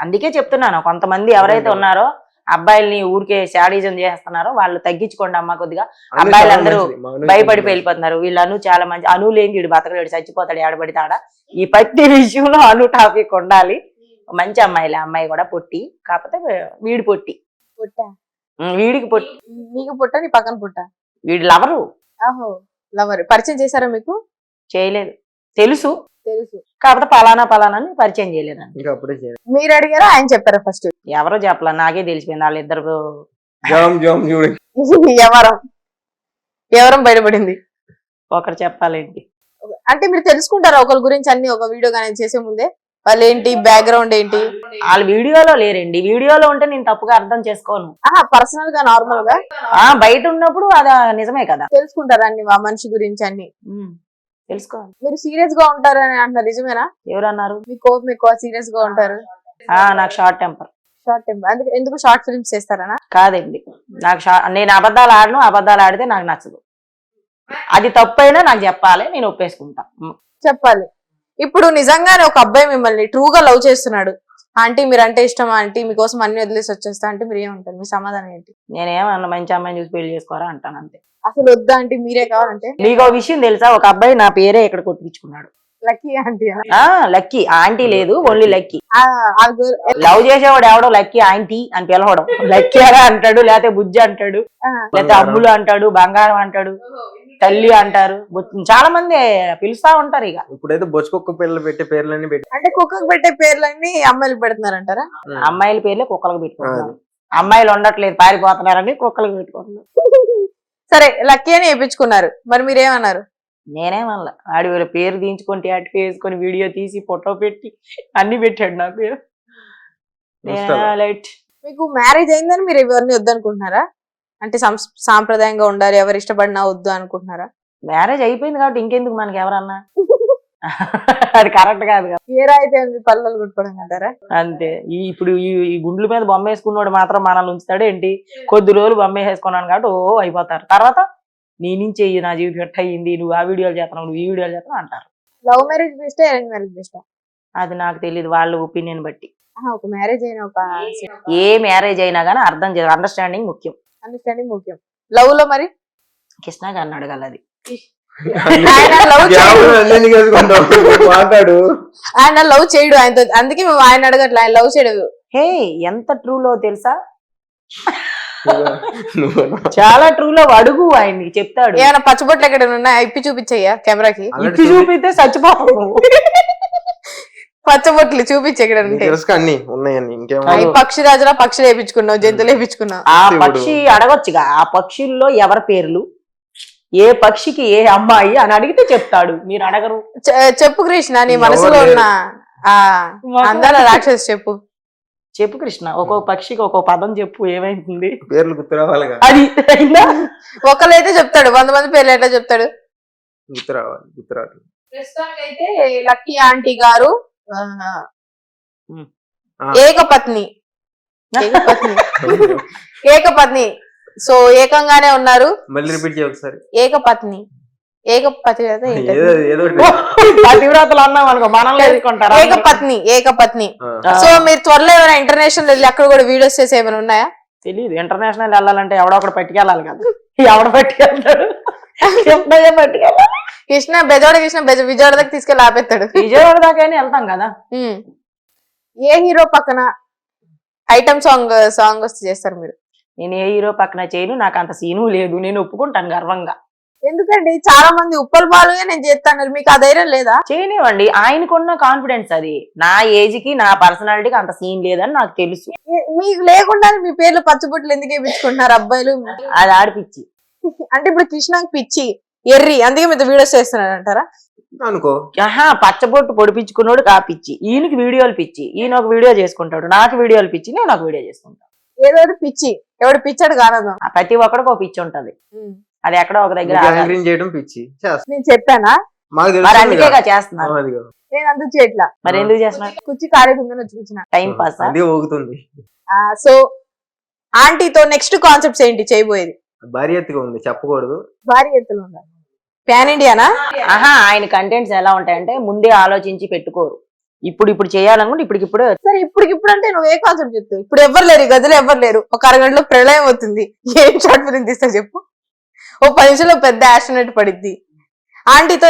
అందుకే చెప్తున్నాను. కొంతమంది ఎవరైతే ఉన్నారో అబ్బాయిల్ని ఊరికే శాడిజం చేస్తున్నారో వాళ్ళు తగ్గించుకోండి అమ్మ. కొద్దిగా అబ్బాయిలందరూ భయపడిపోయి వెళ్ళిపోతున్నారు. వీళ్ళు చాలా మంచి అనులేని వీడు బతకలేడు, చచ్చిపోతాడు ఏడబడితాడా. ఈ ప్రతి విషయంలో అను టాపిక్ ఉండాలి. మంచి అమ్మాయిలే, అమ్మాయి కూడా పొట్టి, కాకపోతే వీడి పొట్టి. వీడికి పొట్టి, నీకు పుట్ట, నీ పక్కన పుట్ట. వీడి లవరు. లవర్ పరిచయం చేశారా మీకు? చేయలేదు, తెలుసు తెలుసు, కాకపోతే పలానా అని పరిచయం చేయలేదు. మీరు అడిగారా, ఆయన చెప్పారా? ఫస్ట్ ఎవరో చెప్పలా, నాకే తెలిసిపోయింది. వాళ్ళిద్దరు ఎవరం బయటపడింది. ఒకరు చెప్పాలేంటి అంటే మీరు తెలుసుకుంటారా ఒకరి గురించి అన్ని ఒక వీడియో కానీ చేసే ముందే? వాళ్ళు ఏంటి, బ్యాక్గ్రౌండ్ ఏంటి? వాళ్ళు వీడియోలో లేరండి. వీడియోలో ఉంటే నేను తప్పుగా అర్థం చేసుకోను. పర్సనల్ గా, నార్మల్ గా బయట ఉన్నప్పుడు అది నిజమే కదా. తెలుసుకుంటారా అన్ని ఆ మనిషి గురించి అన్ని తెలుసుకోవాలి. మీరు సీరియస్ గా ఉంటారు అని అంటున్నారు, నిజమేనా? ఎవరన్నారు? మీ కోపం ఎక్కువ, సీరియస్ గా ఉంటారు? నాకు షార్ట్ టెంపర్. అందుకే ఎందుకు షార్ట్ ఫిల్మ్స్ చేస్తారనా? కాదండి, నాకు నేను అబద్ధాలు ఆడను. అబద్ధాలు ఆడితే నాకు నచ్చదు. అది తప్పైనా నాకు చెప్పాలి, నేను ఒప్పేసుకుంటా. చెప్పాలి. ఇప్పుడు నిజంగానే ఒక అబ్బాయి మిమ్మల్ని ట్రూగా లవ్ చేస్తున్నాడు, ఆంటీ మీరంటే ఇష్టమా, ఆంటీ మీకోసం అన్ని వదిలేసి వచ్చేస్తా అంటే మీరు ఏమంటారు? మీ సమాధానం ఏంటి? నేనేమన్నా మంచి అమ్మాయిని చూసి పెళ్లి చేసుకోరా అంటాను అంతే. అసలు వద్దా ఆంటీ మీరే కావాలంటే? మీకు ఒక విషయం తెలుసా, ఒక అబ్బాయి నా పేరే ఇక్కడ కొట్టించుకున్నాడు. Lucky aunty? లక్కీ ఆంటీ లేదు, ఓన్లీ లక్కీ. లవ్ చేసేవాడు ఎవడో లక్కీ ఆంటీ అని పిలవడం. లక్కీ అలా అంటాడు, లేకపోతే బుజ్జి అంటాడు, లేకపోతే అమ్ములు అంటాడు, బంగారం అంటాడు, తల్లి అంటారు. చాలా మంది పిలుస్తా ఉంటారు. ఇక ఇప్పుడైతే బొచ్చుకొక్క పిల్లలు పెట్టే పేర్లన్నీ పెట్టి, అంటే కుక్కకు పెట్టే పేర్లన్నీ అమ్మాయిలు పెడుతున్నారంటారా? అమ్మాయిల పేర్లే కుక్కలకు పెట్టుకుంటున్నారు. అమ్మాయిలు ఉండట్లేదు, పారిపోతున్నారని కుక్కలకు పెట్టుకుంటున్నారు. సరే, లక్కీ అని వేయించుకున్నారు, మరి మీరేమన్నారు? నేనేమన్నా, ఆడి వీళ్ళ పేరు దించుకొని అటు వేసుకొని వీడియో తీసి ఫోటో పెట్టి అన్ని పెట్టాడు నా పేరు. మీకు మ్యారేజ్ అయిందని మీరు ఎవరిని వద్దనుకుంటున్నారా? అంటే సాంప్రదాయంగా ఉండాలి, ఎవరు ఇష్టపడినా వద్దు అనుకుంటున్నారా? మ్యారేజ్ అయిపోయింది కాబట్టి ఇంకెందుకు మనకి ఎవరన్నా. అది కరెక్ట్ కాదు కదా. ఏ రాయితే ఉంది పల్లెలు కొట్టుకోవడం అంటారా? అంతే. ఇప్పుడు ఈ గుండ్ల మీద బొమ్మ వేసుకున్నాడు మాత్రం మనల్ని ఉంచుతాడు ఏంటి? కొద్ది రోజులు బొమ్మ వేసుకున్నాను కాబట్టి అయిపోతారు. తర్వాత నీ నుంచి అయ్యి నా జీవితం ఎట్ అయ్యింది, నువ్వు ఆ వీడియోలు చేస్తున్నావు, నువ్వు ఈ వీడియోలు చేస్తున్నావు అంటారు. Love marriage best, arrange marriage best? అది నాకు తెలియదు, వాళ్ళ ఒపీనియన్ బట్టి. ఒక మ్యారేజ్ అయినా ఒక ఏ మ్యారేజ్ అయినా కానీ అండర్స్టాండింగ్ ముఖ్యం. అండర్స్టాండింగ్ ముఖ్యం. లవ్ లో మరి కృష్ణ గారిని అడగాలి అది. ఆయన లవ్ మాట్లాడు. ఆయన లవ్ చేయడు ఆయనతో, అందుకే మేము ఆయన అడగట్లే. ఆయన లవ్ చేయడు. హే ఎంత ట్రూలో తెలుసా? చాలా ట్రూలో అడుగు, ఆయన్ని చెప్తాడు. ఏమైనా పచ్చబొట్లు ఎక్కడ ఉన్నాయా? ఇప్పి చూపించయ్యా కెమెరాకి. ఇప్పి చూపిస్తే చచ్చిపోతావు. పచ్చబొట్లు చూపించి ఎక్కడ ఉంటాయి? అన్ని ఉన్నాయని ఇంకేమో. పక్షి రాజులా పక్షులు వేయించుకున్నావు, జంతువులు వేయించుకున్నావు. ఆ పక్షి అడగొచ్చుగా, ఆ పక్షుల్లో ఎవరి పేర్లు, ఏ పక్షికి ఏ అమ్మాయి అని అడిగితే చెప్తాడు. మీరు అడగరు. చెప్పు కృష్ణ, నీ మనసులో ఉన్న అందాల రాక్షసి చెప్పు. చెప్పు కృష్ణ, ఒక్కొక్క పక్షికి ఒక్కొక్క పదం చెప్పు, ఏమైతుంది? పేర్లు గుర్తురావాలి. అది ఒకళ్ళైతే చెప్తాడు, 100 మంది పేర్లు ఎట్లా చెప్తాడు? గుర్తురావాలి. ప్రస్తుతానికైతే లక్కీ ఆంటీ గారు ఏకపత్ని ఏకపత్ని సో ఏకంగానే ఉన్నారు. మళ్ళీ రిపీట్ చేయ ఒకసారి. ఏకపత్ని పతివ్రతలు అన్నాం అనుకో, మనల్ని ఎదుర్కొంటారు. ఏకపత్ని. సో మీరు త్వరలో ఏమైనా ఇంటర్నేషనల్ వెళ్ళి అక్కడ కూడా వీడియోస్ చేసి ఏమైనా ఉన్నాయా? తెలియదు. ఇంటర్నేషనల్ వెళ్ళాలంటే ఎవడో ఒకటి పట్టుకెళ్ళాలి కదా. ఎవడ పట్టుకెళ్తాడు? పట్టుకెళ్ళాలి. విజయవాడ దాకా తీసుకెళ్ళి ఆపేస్తాడు. విజయవాడ దాకా వెళ్తాం కదా. ఏ హీరో పక్కన ఐటమ్ సాంగ్ వస్తే చేస్తారు మీరు? నేను ఏ హీరో పక్కన చేయను, నాకు అంత సీను లేదు, నేను ఒప్పుకుంటాను గర్వంగా. ఎందుకండి చాలా మంది ఉప్పల్ బాలుగా నేను చేస్తాను, మీకు ఆ ధైర్యం లేదా? చేయనివ్వండి, ఆయనకున్న కాన్ఫిడెన్స్ అది. నా ఏజ్ కి నా పర్సనాలిటీకి అంత సీన్ లేదని నాకు తెలుసు. మీకు లేకుండా మీ పేర్లు పచ్చబొట్లు ఎందుకు వేయించుకుంటున్నారు అబ్బాయిలు? అది ఆడిపిచ్చి. అంటే ఇప్పుడు కృష్ణకి పిచ్చి ఎర్రి, అందుకే మీతో వీడియోస్ చేస్తున్నాడు అంటారా? అనుకో. పచ్చబొట్టు పొడిపించుకున్నాడు పిచ్చి. ఈయనకి వీడియోలు పిచ్చి, ఈయన ఒక వీడియో చేసుకుంటాడు. నాకు వీడియోలు పిచ్చి, నేను ఒక వీడియో చేసుకుంటాను. ఏదో పిచ్చి, ఎవడు పిచ్చాడు కానదు. ప్రతి ఒక్కడికి ఒక పిచ్చి ఉంటది. అది ఎక్కడో ఒక దగ్గర చేయడం పిచ్చి. నేను చెప్పానా? మరి అందుకేగా చేస్తున్నారు. నేను అందుకు చేయట్లా. మరి ఎందుకు చేస్తున్నారు? కుర్చీ కారేకుందని వచ్చి కూర్చున్నా. Time pass. సో ఆంటీతో నెక్స్ట్ కాన్సెప్ట్స్ ఏంటి చేయబోయేది? భారీ ఎత్తుగా ఉంది, చెప్పకూడదు. భారీ ఎత్తులో ఉందా? Pan Indiana? ఆయన కంటెంట్స్ ఎలా ఉంటాయంటే ముందే ఆలోచించి పెట్టుకోరు. ఇప్పుడు చేయాలనుకుంటే ఇప్పటికిప్పుడు. సరే ఇప్పటికిప్పుడు అంటే నువ్వు ఏ కాన్సెప్ట్ చెప్తావు? ఇప్పుడు ఎవరు లేరు, ఈ గదిలో ఎవరు లేరు, ఒక అరగంటలో ప్రళయం అవుతుంది, ఏం షార్ట్ ఫిల్మ్ తీస్తా చెప్పు? ఓ 10 నిమిషంలో పెద్ద యాక్సిడెంట్ పడిద్ది. ఆంటీతో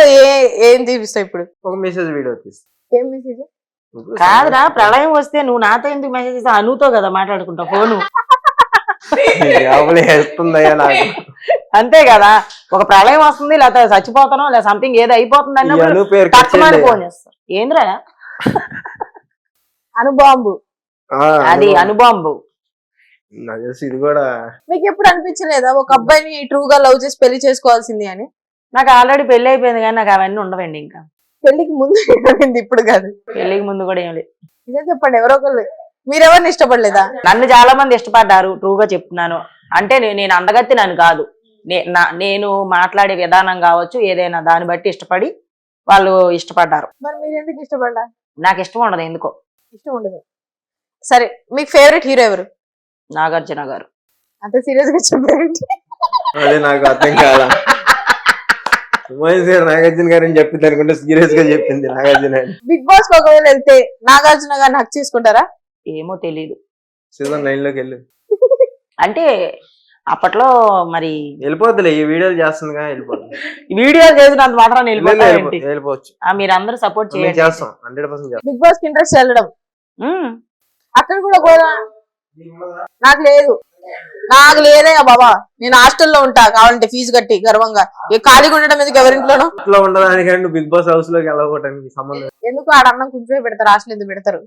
ఏం తీపిస్తావు ఇప్పుడు? ఒక మెసేజ్ వీడియో తీస్తా. ఏం మెసేజ్? కాదురా, ప్రళయం వస్తే నువ్వు నాతో ఎందుకు మెసేజ్ చేస్తా? అనుతో కదా మాట్లాడుకుంటావు ఫోను. అంతే కదా, ఒక ప్రళయం వస్తుంది, లేకపోతే చచ్చిపోతానో లేదా సంథింగ్ ఏదో అయిపోతుంది అన్నప్పుడు తక్కువ ఫోన్ చేస్తారు. ఏంద్రా అనుబాంబు? అది అనుబాంబు. ఇది కూడా మీకు ఎప్పుడు అనిపించలేదా ఒక అబ్బాయిని ట్రూగా లవ్ చేసి పెళ్లి చేసుకోవాల్సింది అని? నాకు ఆల్రెడీ పెళ్లి అయిపోయింది కానీ నాకు అవన్నీ ఉండవండి. ఇంకా పెళ్లికి ముందు ఇప్పుడు కాదు, పెళ్లికి ముందు కూడా ఏం లేదు. ఇదే చెప్పండి, ఎవరో ఒకళ్ళు. మీరెవరిని ఇష్టపడలేదా? నన్ను చాలా మంది ఇష్టపడ్డారు, ట్రూగా చెప్తున్నాను. అంటే నేను అందగత్తి నన్ను కాదు, నేను మాట్లాడే విధానం కావచ్చు, ఏదైనా దాన్ని బట్టి ఇష్టపడి వాళ్ళు ఇష్టపడ్డారు. మరి మీరు ఎందుకు ఇష్టపడ్డా? నాకు ఇష్టం ఉండదు, ఎందుకో ఇష్టం ఉండదు. సరే, మీకు ఫేవరెట్ హీరో ఎవరు? నాగార్జున గారు. అంత సీరియస్ గా చెప్పారండి. అదే నాకు అర్థం కాదా. నాగార్జున గారు అని చెప్పింది అనుకుంటే సీరియస్ గా చెప్పింది నాగార్జున. బిగ్ బాస్ లో ఒకవేళ వెళ్తే నాగార్జున గారిని హక్ చేసుకుంటారా? ఏమో తెలీదు. సీజన్ 9 లోకి వెళ్ళు. అంటే అప్పట్లో మరి వెళ్ళిపోద్దులే, ఈ వీడియోలు చేస్తుందిగా వెళ్ళిపోతుంది. వీడియోలు చేసినంత మాత్రం వెళ్ళిపోవచ్చు. మీరు అందరూ సపోర్ట్ చేయండి. చేస్తాం 100%. బిగ్ బాస్ కి ఇంట్రెస్ట్ వెళ్ళడం అక్కడ కూడా నాకు లేదే బాబా, నేను హాస్టల్లో ఉంటా, కావాలంటే ఫీజు కట్టి గర్వంగా. ఖాళీగా ఉండడం ఎందుకు ఎవరింట్లోనూ ఉండడానికి బిగ్ బాస్ హౌస్ లోకి వెళ్ళకపోవడానికి సంబంధం ఎందుకు? ఆడ అన్నం కొంచెమే పెడతారు, హాస్టల్ ఎందుకు పెడతారు?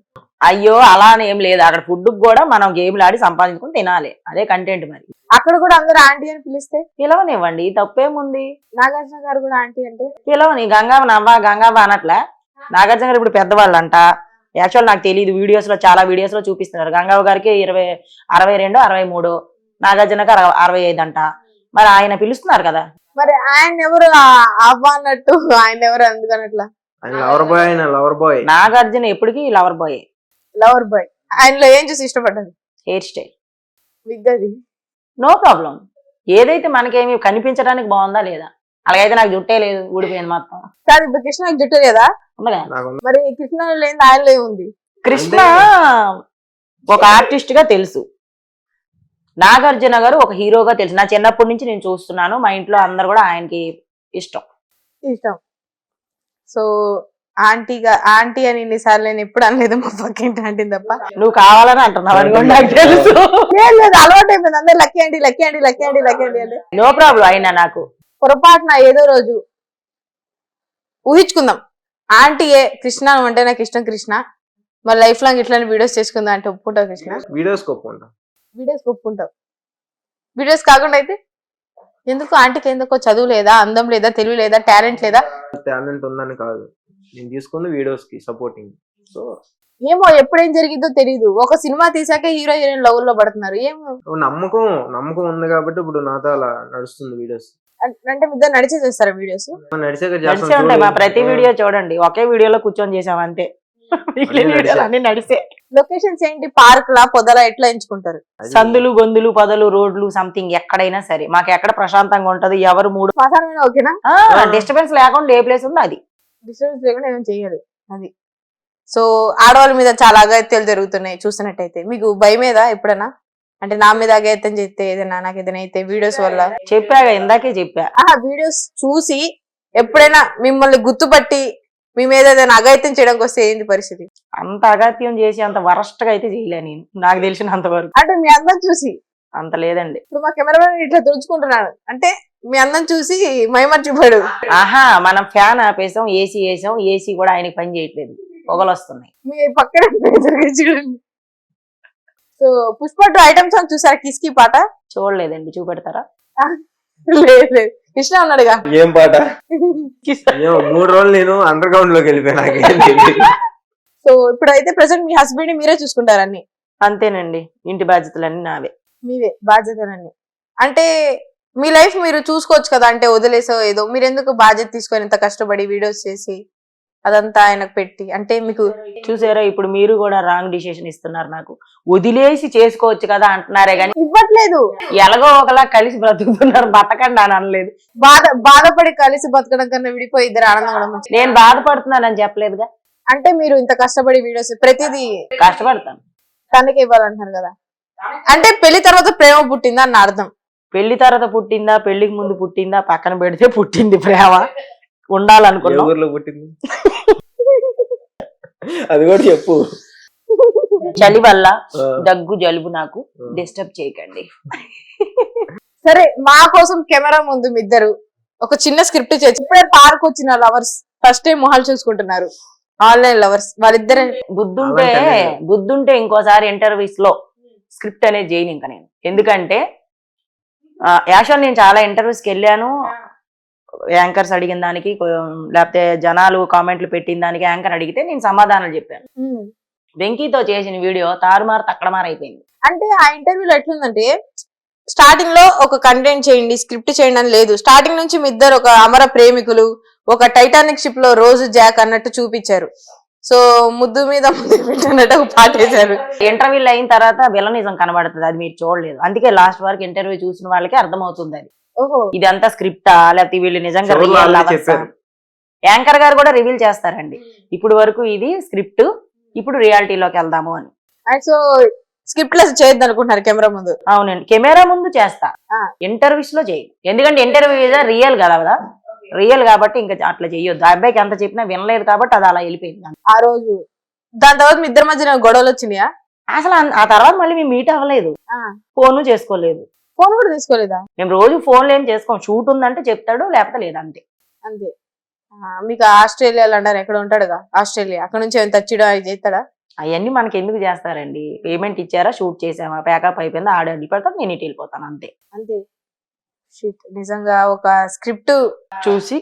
అయ్యో అలా అని ఏం లేదు, అక్కడ ఫుడ్ కూడా మనం గేమ్లు ఆడి సంపాదించుకుని తినాలి, అదే కంటెంట్. మరి అక్కడ కూడా అందరూ ఆంటీ అని పిలిస్తే పిలవనివ్వండి, తప్పేముంది. నాగార్జున గారు కూడా ఆంటీ అంటే పిలవని. గంగావ అనట్లే. నాగార్జున గారు ఇప్పుడు పెద్దవాళ్ళు అంట. యాక్చువల్ నాకు తెలియదు, చాలా వీడియోస్ లో చూపిస్తున్నారు. గంగావ గారికి 62, 63, నాగార్జున గారు 65 అంట. మరి ఆయన పిలుస్తున్నారు కదా. మరి ఆయన ఎవరు అవ్వ అన్నట్టు, ఆయన ఎవరు అందుకనట్లా? ఆయన లవర్ బాయ్ నాగార్జున ఎప్పటికీ లవర్ బాయ్. Lover boy. ఆయనలో ఏం చూసి ఇష్టపడ్డది? Hair style. విగ్గది. No problem. ఏదైతే మనకేమి కనిపించడానికి బాగుందా లేదా. అలాగైతే నాకు జుట్టే లేదు, ఊడిపోయింది మొత్తం. కాదు ఇప్పుడు కృష్ణకి జుట్టు లేదా? ఉండగా మరి కృష్ణ లేని ఆయనలో ఏముంది? కృష్ణ ఒక ఆర్టిస్ట్ గా తెలుసు, నాగార్జున గారు ఒక హీరోగా తెలుసు. నా చిన్నప్పటి నుంచి నేను చూస్తున్నాను, మా ఇంట్లో అందరు కూడా ఆయనకి ఇష్టం. సో ఆంటీ అని ఇన్నిసార్లు నేను ఎప్పుడు అనలేదు మా పక్కింటి ఆంటీని తప్ప. నువ్వు కావాలని అంటున్నావు అని కూడా నాకు తెలుసు. లేదు అలవాటు అయిపోయింది, అందరు Lucky aunty Lucky aunty Lucky aunty Lucky aunty అంటే. No problem. అయినా నాకు పొరపాటున ఏదో రోజు ఊహించుకుందాం, ఆంటీయే కృష్ణ అంటే నాకు ఇష్టం కృష్ణ, మరి లైఫ్ లాంగ్ ఇట్లాంటి వీడియోస్ చేసుకుందాం అంటే ఒప్పుకుంటావు కృష్ణ? వీడియోస్ ఒప్పుకుంటాం. వీడియోస్ ఒప్పుకుంటావు. వీడియోస్ కాకుండా అయితే ఎందుకు? ఆంటీకి ఎందుకో చదువు లేదా, అందం లేదా, తెలివి లేదా, టాలెంట్ లేదా? టాలెంట్ ఉందని కాదు, నేను తీసుకుంది వీడియోస్ కి సపోర్టింగ్. సో ఏమో ఎప్పుడేం జరిగిందో తెలియదు. ఒక సినిమా తీసాక హీరో హీరోయిన్ లవ్ లో పడుతున్నారు. ఏమో నమ్మకం ఉంది కాబట్టి ఇప్పుడు నాతో అలా నడుస్తుంది వీడియోస్. అంటే మీ ఇద్దరు నడిచే చేస్తారా వీడియోస్? నడిచాక నడిచే ఉంటాయి. మా ప్రతి వీడియో చూడండి, ఒకే వీడియోలో కూర్చొని చేసాం అంతే. అన్ని నడిసే. లొకేషన్స్ ఏంటి? పార్క్ లా, పొదలా, ఎట్లా ఎంచుకుంటారు? సందులు, గొంతులు, పొదలు, రోడ్లు, సంథింగ్ ఎక్కడైనా సరే మాకు ఎక్కడ ప్రశాంతంగా ఉంటది, ఎవరు మూడు శ్మశానమైనా ఓకేనా? డిస్టర్బెన్స్ లేకుండా ఏ ప్లేస్ ఉందో అది. డిస్టర్బెన్స్ లేకుండా ఏమైనా చెయ్యాలి అది. సో ఆడవాళ్ళ మీద చాలా అఘాయిత్యాలు జరుగుతున్నాయి చూసినట్టయితే. మీకు భయమేదా ఎప్పుడైనా? అంటే నా మీద అఘాయిత్యం చేస్తే, ఏదైనా నాకు ఏదైనా అయితే వీడియోస్ వల్ల? చెప్పాగా, ఇందాకే చెప్పా. వీడియోస్ చూసి ఎప్పుడైనా మిమ్మల్ని గుర్తుపట్టి మీ మీద ఏదైనా అఘాయిత్యం చేయడానికి వస్తే ఏంటి పరిస్థితి? అంత అఘాత్యం చేసి అంత వరస్ట్ గా అయితే చేయలే నేను, నాకు తెలిసినంత వరకు. అంటే మీ అందం చూసి అంత లేదండి. ఇప్పుడు మా కెమెరామెన్ ఇట్లా తుడుచుకుంటున్నాడు అంటే మీ అందం చూసి మైమర్చిపోయాడు. ఆహా, మనం ఫ్యాన్ ఆపేసాం, ఏసీ వేసాం, ఏసీ కూడా ఆయనకి పని చేయట్లేదు, పొగలు వస్తున్నాయి. మీ పక్కన చూడండి. సో పుష్ప 2 ఐటమ్ సాంగ్ చూసారా? కిస్కి పాట చూడలేదండి, చూపెడతారా? లేదు కృష్ణ ఉన్నాడుగా. ఏం పాట? 3 రోజులు నేను అండర్ గ్రౌండ్ లోకి వెళ్ళిపోయినా. సో ఇప్పుడైతే ప్రెసెంట్ మీ హస్బెండ్ మీరే చూసుకుంటారన్ని? అంతేనండి, ఇంటి బాధ్యతలన్నీ నావే. మీవే బాధ్యతలన్నీ. అంటే మీ లైఫ్ మీరు చూసుకోవచ్చు కదా, అంటే వదిలేసో ఏదో. మీరు ఎందుకు బాధ్యత తీసుకొని ఇంత కష్టపడి వీడియోస్ చేసి అదంతా ఆయనకు పెట్టి? అంటే మీకు చూసారా, ఇప్పుడు మీరు కూడా రాంగ్ డిసిషన్ ఇస్తున్నారు. నాకు వదిలేసి చేసుకోవచ్చు కదా అంటున్నారే గానీ ఇవ్వట్లేదు. ఎలాగో ఒకలా కలిసి బ్రతుకుతున్నారు, బతకండి అని అనలేదు. బాధపడి కలిసి బతకడం కన్నా విడిపోయి ఇద్దరు ఆనందం. నేను బాధపడుతున్నానని చెప్పలేదుగా. అంటే మీరు ఇంత కష్టపడి వీడియోస్ ప్రతిదీ కష్టపడతాను, తనకే ఇవ్వాలంటున్నారు కదా. అంటే పెళ్లి తర్వాత ప్రేమ పుట్టిందా అన్న అర్థం. పెళ్లి తర్వాత పుట్టిందా, పెళ్లికి ముందు పుట్టిందా, పక్కన పెడితే పుట్టింది ప్రేమ. ఉండాలనుకున్నా. ఊర్లో పుట్టింది అది కూడా చెప్పు. చలి వల్ల దగ్గు, జలుబు, నాకు డిస్టర్బ్ చేయకండి. సరే, మా కోసం కెమెరా ముందు మీ ఇద్దరు ఒక చిన్న స్క్రిప్ట్ చేసి, ఇప్పుడే పార్క్ వచ్చిన లవర్స్ ఫస్ట్ టైం మొహాలు చూసుకుంటున్నారు, ఆన్లైన్ లవర్స్ వాళ్ళిద్దరే. బుద్ధుంటే ఇంకోసారి ఇంటర్వ్యూస్ లో స్క్రిప్ట్ అనేది చేయను ఇంకా నేను. ఎందుకంటే యాక్చువల్ నేను చాలా ఇంటర్వ్యూస్కి వెళ్ళాను, యాంకర్స్ అడిగిన దానికి, లేకపోతే జనాలు కామెంట్లు పెట్టిన దానికి యాంకర్ అడిగితే నేను సమాధానాలు చెప్పాను. వెంకీతో చేసిన వీడియో తారుమారు తక్కడమారు అయిపోయింది. అంటే ఆ ఇంటర్వ్యూలో ఎట్లుందంటే, స్టార్టింగ్ లో ఒక కంటెంట్ చేయండి, స్క్రిప్ట్ చేయండి అని లేదు. స్టార్టింగ్ నుంచి మీ ఇద్దరు ఒక అమర ప్రేమికులు, ఒక టైటానిక్ షిప్ లో రోజు జాక్ అన్నట్టు చూపించారు. సో ముద్దు మీద ముద్దు పెట్టినట్టు ఒక పాట వేశారు. ఇంటర్వ్యూలు అయిన తర్వాత విలనిజం కనబడుతుంది, అది మీరు చూడలేదు. అందుకే లాస్ట్ వరకు ఇంటర్వ్యూ చూసిన వాళ్ళకి అర్థమవుతుంది అది ఇదంతా స్క్రిప్టా లేకపోతే వీళ్ళు నిజంగా రియల్ లవర్సా. యాంకర్ గారు కూడా రివీల్ చేస్తారండి, ఇప్పుడు వరకు ఇది స్క్రిప్ట్, ఇప్పుడు రియాలిటీలోకి వెళ్దాము అని. సో స్క్రిప్ట్ లెస్ చేయొద్దు అనుకుంటున్నారు కెమెరా ముందు? అవునండి, కెమెరా ముందు చేస్తా, ఇంటర్వ్యూస్ లో చేయి. ఎందుకంటే ఇంటర్వ్యూ రియల్ కదా, రియల్ కాబట్టి ఇంకా అట్లా చెయ్యొద్దు. ఆ అబ్బాయికి ఎంత చెప్పినా వినలేదు కాబట్టి అది అలా వెళ్ళిపోయింది ఆ రోజు. దాని తర్వాత మీ ఇద్దరి మధ్య గొడవలు వచ్చినాయా? అసలు ఆ తర్వాత మళ్ళీ మేము మీట్ అవ్వలేదు, ఫోను చేసుకోలేదు. ఫోన్ కూడా తీసుకోలేదా? మేము రోజు ఫోన్లు ఏం చేసుకోం, షూట్ ఉందంటే చెప్తాడు, లేకపోతే లేదంతే. అంతే. మీకు ఆస్ట్రేలియాలో అంటారు, ఎక్కడ ఉంటాడుగా ఆస్ట్రేలియా, అక్కడ నుంచి ఏమైనా తెచ్చిడా చేస్తాడా? అవన్నీ మనకి ఎందుకు చేస్తారండి, పేమెంట్ ఇచ్చారా, షూట్ చేసామా, ప్యాకప్ అయిపోయిందా, ఆడ వెళ్ళిపోతాం, నేను ఇటు వెళ్ళిపోతాను అంతే. అంతే. నిజంగా ఒక స్క్రిప్ట్ చూసి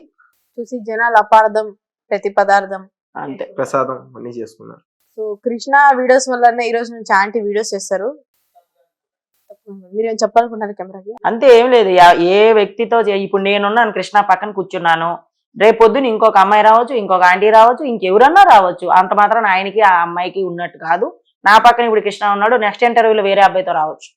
జనాలు అపార్థం, ప్రతి పదార్థం అంతే ప్రసాదం అన్ని చేసుకున్నారు. సో కృష్ణ వీడియోస్ వల్లనే ఈ రోజు నుంచి ఆంటీ వీడియోస్ చేస్తారు. మీరేం చెప్పాలనుకుంటున్నారు కెమెరాకి? అంతే, ఏం లేదు. ఏ వ్యక్తితో ఇప్పుడు నేనున్నాను, కృష్ణ పక్కన కూర్చున్నాను, రేపు పొద్దున ఇంకొక అమ్మాయి రావచ్చు, ఇంకొక ఆంటీ రావచ్చు, ఇంకెవరన్నా రావచ్చు. అంత మాత్రం ఆయనకి ఆ అమ్మాయికి ఉన్నట్టు కాదు. నా పక్కన ఇప్పుడు కృష్ణ ఉన్నాడు, నెక్స్ట్ ఇంటర్వ్యూలో వేరే అబ్బాయితో రావచ్చు,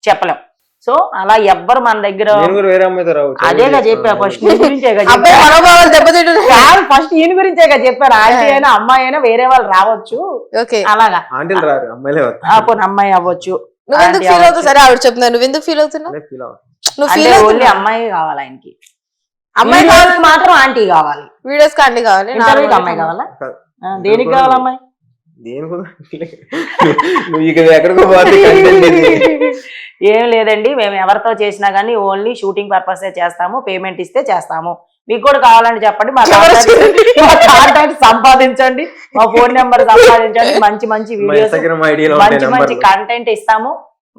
చెప్పలేం. సో అలా ఎవ్వరు మన దగ్గర వేరే అమ్మాయితో రావచ్చు. అదేగా చెప్పా ఫస్ట్ ఈయన గురించేగా అబ్బాయి మనోభావాలు దెబ్బతింటున్నాయి. ఫస్ట్ ఈయన గురించేగా చెప్పారు. ఆంటీ అయినా అమ్మాయి అయినా వేరే వాళ్ళు రావచ్చు. ఓకే, అలాగా ఆంటీలు రారు, అమ్మాయిలే వస్తారు. పోనీ అమ్మాయి అవ్వచ్చు. నువ్వెందుకు ఫీల్ అవుతావు? సరే ఆవిడ చెప్తున్నావు, నువ్వెందుకు ఫీల్ అవుతున్నావు? ఫీల్ అవుతుంది. నువ్వు అంటే ఫీల్ ఓన్లీ అమ్మాయి కావాలి ఆయనకి. అమ్మాయి వీడియోస్కి మాత్రం ఆంటీ కావాలి, వీడియోస్ కాండి కావాలి, ఇంటర్వ్యూకి అమ్మాయి కావాలా? దేనికి కావాలి అమ్మాయి? దేని నువ్వు ఇక ఎక్కడికో పోతే content ఇది. ఏం లేదండి, మేము ఎవరితో చేసినా కానీ ఓన్లీ షూటింగ్ పర్పస్ చేస్తాము. పేమెంట్ ఇస్తే చేస్తాము. మీకు కూడా కావాలని చెప్పండి, మా కాంటాక్ట్ సంపాదించండి, మా ఫోన్ నెంబర్ సంపాదించండి. మంచి మంచి మా వీడియోస్, Instagram ID లో మంచి ఉంటాయి మంచి నెంబర్లు. కంటెంట్ ఇస్తాము.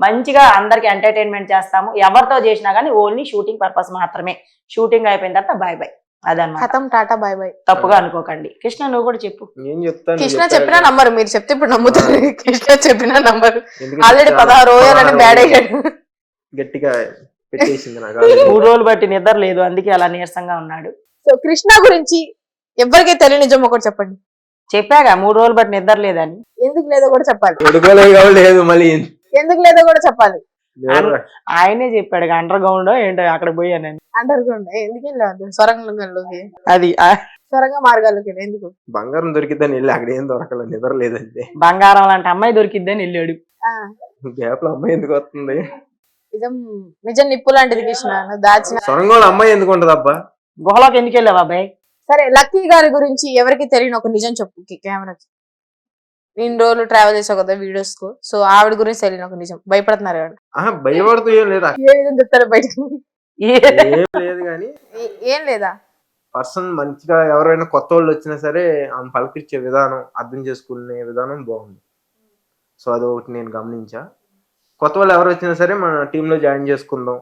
మంచిగా అందరికి ఎంటర్టైన్మెంట్ చేస్తాము. ఎవరితో చేసినా కానీ ఓన్లీ షూటింగ్ పర్పస్ మాత్రమే. షూటింగ్ అయిపోయిన తర్వాత బాయ్ బాయ్, అదనమాట. ఖతం, టాటా, బాయ్ బాయ్. తప్పుగా అనుకోకండి. కృష్ణ నువ్వు కూడా చెప్పు. ఏం చెప్తాను, కృష్ణ చెప్పిన నంబర్ మీరు చెప్తే ఇప్పుడు నమ్ముతారు. కృష్ణ చెప్పిన నంబర్ ఎందుకంటే ఆల్రెడీ చాలా 16 రోజులని బ్యాడ్ అయ్యాడు. గట్టిగా పెట్టేసింది నాకు already. 3 రోజులు బట్టి నిద్ర లేదు, అందుకే అలా నీరసంగా ఉన్నాడు. సో కృష్ణ గురించి ఎవరికి తెలియని నిజం ఒకటి చెప్పండి. చెప్పాగా 3 రోజులు బట్టి నిద్ర లేదని. ఎందుకు లేదో కూడా చెప్పాలి. పడుకోలేదు కాబట్టి లేదు, మళ్ళీ ఎందుకు లేదో కూడా చెప్పాలి. ఎవరు? ఆయనే చెప్పాడు అండర్ గ్రౌండ్ ఏంటో అక్కడ పోయానని. అండర్ గ్రౌండ్ ఎందుకు వెళ్ళాలి? సొరంగంలోకి, అది సొరంగ మార్గాల్లోకి ఎందుకు? బంగారం దొరికిద్దని వెళ్ళి అక్కడ ఏం దొరకలేదు, నిద్ర లేదంటే. బంగారం లాంటి అమ్మాయి దొరికిద్దని వెళ్ళాడు. గ్యాప్ లో అమ్మాయి ఎందుకు వస్తుంది? నిజం, నిజం నిప్పు లాంటిది కృష్ణ, నువ్వు దాచిన. సొరంగంలో అమ్మాయి ఎందుకు ఉంటది అబ్బా? గుహలోకి ఎందుకు వెళ్ళావు బాబాయ్? సరే, లక్కీ గారి గురించి ఎవరికి తెలియని ఒక నిజం చెప్పు కెమెరాకి. నేను రోజులు ట్రావెల్ చేసావు కదా వీడియోస్ కు, సో ఆవిడ గురించి తెలియని ఒక నిజం. భయపడుతున్నారు ఎవరు? భయపడుతూ ఏం లేదా, ఏ నిజం చెప్తారు బయటకు? ఏం లేదు కానీ ఏం లేదా? పర్సన్ మంచిగా ఎవరైనా కొత్త వాళ్ళు వచ్చినా సరే ఆమె పలకరించే విధానం, అర్థం చేసుకునే విధానం బాగుంది. సో అది ఒకటి నేను గమనించా. కొత్త వాళ్ళు ఎవరు వచ్చినా సరే మన టీంలో జాయిన్ చేసుకుందాం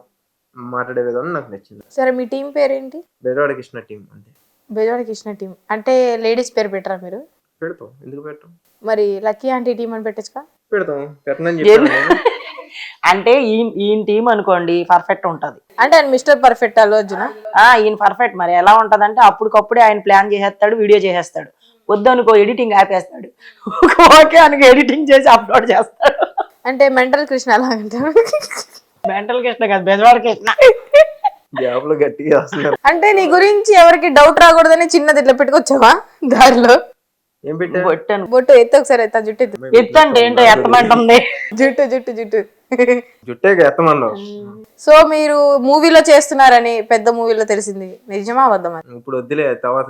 మాట్లాడే విధానం నాకు నచ్చింది. సరే, మీ టీం పేరేంటి? బెజవాడ కృష్ణ టీం. అంటే బెజవాడ కృష్ణ టీం అంటే లేడీస్ పేరు పెట్టరా మీరు? పెడతాం, ఎందుకు పెట్టాం? మరి లక్కీ ఆంటీ టీం అని పెట్టచ్చుగా? పెడతాం, పెట్టనని చెప్పాను నేను. అంటే ఈయన టీం అనుకోండి పర్ఫెక్ట్ ఉంటది. అంటే ఆయన మిస్టర్ పర్ఫెక్ట్ అల్లు అర్జున. ఈయన పర్ఫెక్ట్. మరి ఎలా ఉంటదంటే అప్పటికప్పుడే ఆయన ప్లాన్ చేసేస్తాడు, వీడియో చేసేస్తాడు. వద్దనుకో ఎడిటింగ్ ఆపేస్తాడు. ఓకే అనుకో ఎడిటింగ్ చేసి అప్లోడ్ చేస్తాడు. అంటే మెంటల్ కృష్ణ అలాగంటారు. మెంటల్ కృష్ణ కాదు, బెజవాడ కృష్ణ. గ్యాప్ లో గట్టిగా వస్తున్నారు. అంటే నీ గురించి ఎవరికి డౌట్ రాకూడదని చిన్నది ఇట్లా పెట్టుకొచ్చావా దారిలో? ఏం పెట్టా? బొట్టను బొట్టు ఎత్తు ఒకసారి, ఎత్తా జుట్టు ఎత్తు. ఎత్తంటే ఏంటో ఎత్తమంటుంది. జుట్టు జుట్టు జుట్టు. జుట్టే ఎత్తమన్నావు. సో మీరు మూవీలో చేస్తున్నారని పెద్ద మూవీలో తెలిసింది, నిజమా అబద్ధమా? ఇప్పుడు వద్దులే, తర్వాత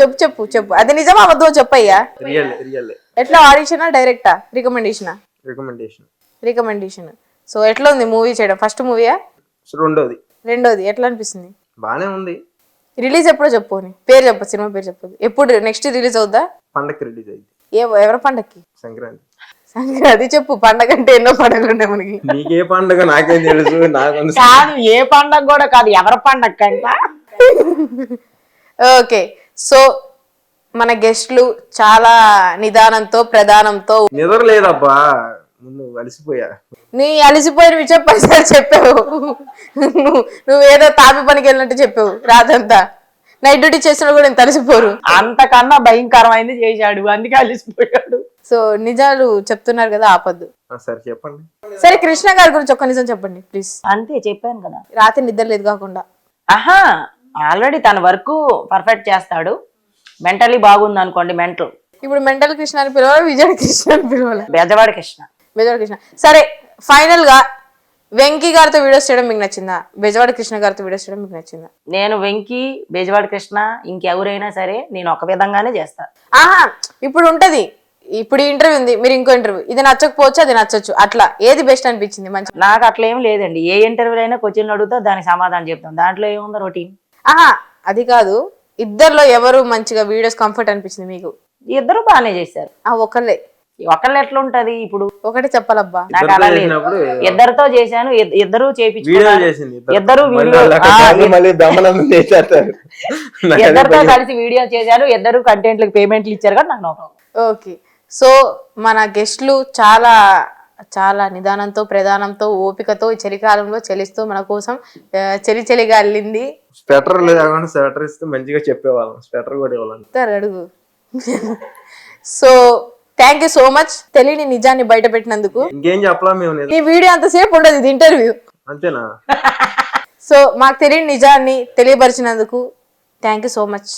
చెప్పు చెప్పు చెప్పు, అది నిజమా అబద్ధమో చెప్పయ్యా. రియల్ రియల్ ఎట్లా, ఆడిషనా డైరెక్టా రికమెండేషనా? రికమెండేషన్. రికమెండేషన్. సో ఎట్లా ఉంది మూవీ చేయడం? ఫస్ట్ మూవీయా? రెండోది. రెండోది ఎట్లా అనిపిస్తుంది? బానే ఉంది. రిలీజ్ ఎప్పుడో చెప్పు, పేరు చెప్పు, సినిమా పేరు చెప్పు. ఎప్పుడు నెక్స్ట్ రిలీజ్ అవుద్దా? పండగకి రిలీజ్ అయింది. ఎవరి పండక్కి? సంక్రాంతి. సంక్రాంతి. చెప్పు, పండగ అంటే ఎన్నో పండుగలు ఉన్నాయి మనకి. నీకే పండగ నాకేం తెలుసు. నాకు కాదు, ఏ పండగ కూడా కాదు, ఎవరి పండగ కంట. ఓకే, సో మన గెస్ట్లు చాలా నిదానంతో ప్రధానంతో. నిద్ర లేదబ్బా, ముందు అలసిపోయా. నీ అలసిపోయిన విషయం 10 సార్లు చెప్పావు. నువ్వేదో తాపి పనికి వెళ్ళినట్టు చెప్పావు రాదంతా. నైట్ డ్యూటీ చేసినా కూడా ఇంత అలసిపోరు. అంతకన్నా భయంకరమైంది చేశాడు, అందుకే అలసిపోయాడు. సో నిజాలు చెప్తున్నారు కదా, ఆపద్దు. సరే చెప్పండి. సరే, కృష్ణ గారి గురించి ఒక్క నిజం చెప్పండి ప్లీజ్. అంతే చెప్పాను కదా. రాత్రి నిద్ర లేదు కాకుండా. ఆహా, ఆల్రెడీ తన వర్క్ పర్ఫెక్ట్ చేస్తాడు. మెంటలీ బాగుంది అనుకోండి, మెంటల్. ఇప్పుడు మెంటల్ కృష్ణ అని పిలవాలి, విజయ్ కృష్ణ అని పిలవాలి. బెజవాడ కృష్ణ. బెజవాడ కృష్ణ. సరే, ఫైనల్ గా వెంకీ గారితో వీడియోస్ చేయడం మీకు నచ్చిందా? బెజవాడ కృష్ణ గారితో వీడియోస్ చేయడం మీకు నచ్చిందా? నేను వెంకీ, బెజవాడ కృష్ణ, ఇంకెవరైనా సరే నేను ఒక విధంగానే చేస్తా. ఆహా, ఇప్పుడు ఉంటది, ఇప్పుడు ఈ ఇంటర్వ్యూ ఉంది, మీరు ఇంకో ఇంటర్వ్యూ, ఇది నచ్చకపోవచ్చు అది నచ్చచ్చు, అట్లా ఏది బెస్ట్ అనిపించింది? మంచి. నాకు అట్లా ఏం లేదండి. ఏ ఇంటర్వ్యూ అయినా క్వశ్చన్లు అడుగుతా, దానికి సమాధానం చెప్తాం. దాంట్లో ఏముందో రొటీన్. ఆహా, అది కాదు, ఇద్దర్లో ఎవరు మంచిగా వీడియోస్ కంఫర్ట్ అనిపించింది మీకు? ఇద్దరు బాగానే చేశారు. ఒకళ్ళే. ఒకళ్ళు ఎట్లా ఉంటది ఇప్పుడు? ఒకటి చెప్పాలబ్బా. నాకు అలా లేదు. ఇద్దరితో చేశాను, ఇద్దరు చేపించుకున్నారు. ఇద్దరు వీడియో, ఇద్దరితో కలిసి వీడియో చేశారు, ఇద్దరు కంటెంట్లకు పేమెంట్లు ఇచ్చారు కదా నాకు నమ్మకం. ఓకే, సో మన గెస్ట్లు చాలా చాలా నిదానంతో ప్రధానంతో ఓపికతో ఈ చలికాలంలో చలిస్తూ మన కోసం చలిగా అల్లింది స్వెటర్ లేకుండా స్వెటర్ ఇస్తే మంచిగా చెప్పేవాళ్ళం, స్వెటర్ కూడా ఇవ్వాలని. ఇస్తారు అడుగు. So thank you so much తెలియని నిజాన్ని బయట పెట్టినందుకు. ఇంకేం చెప్పలా మేము నిజం. ఈ వీడియో అంతసేపు ఉండదు, ఇది ఇంటర్వ్యూ. అంతేనా? సో మాకు తెలియని నిజాన్ని తెలియపరిచినందుకు థ్యాంక్ యూ సో మచ్.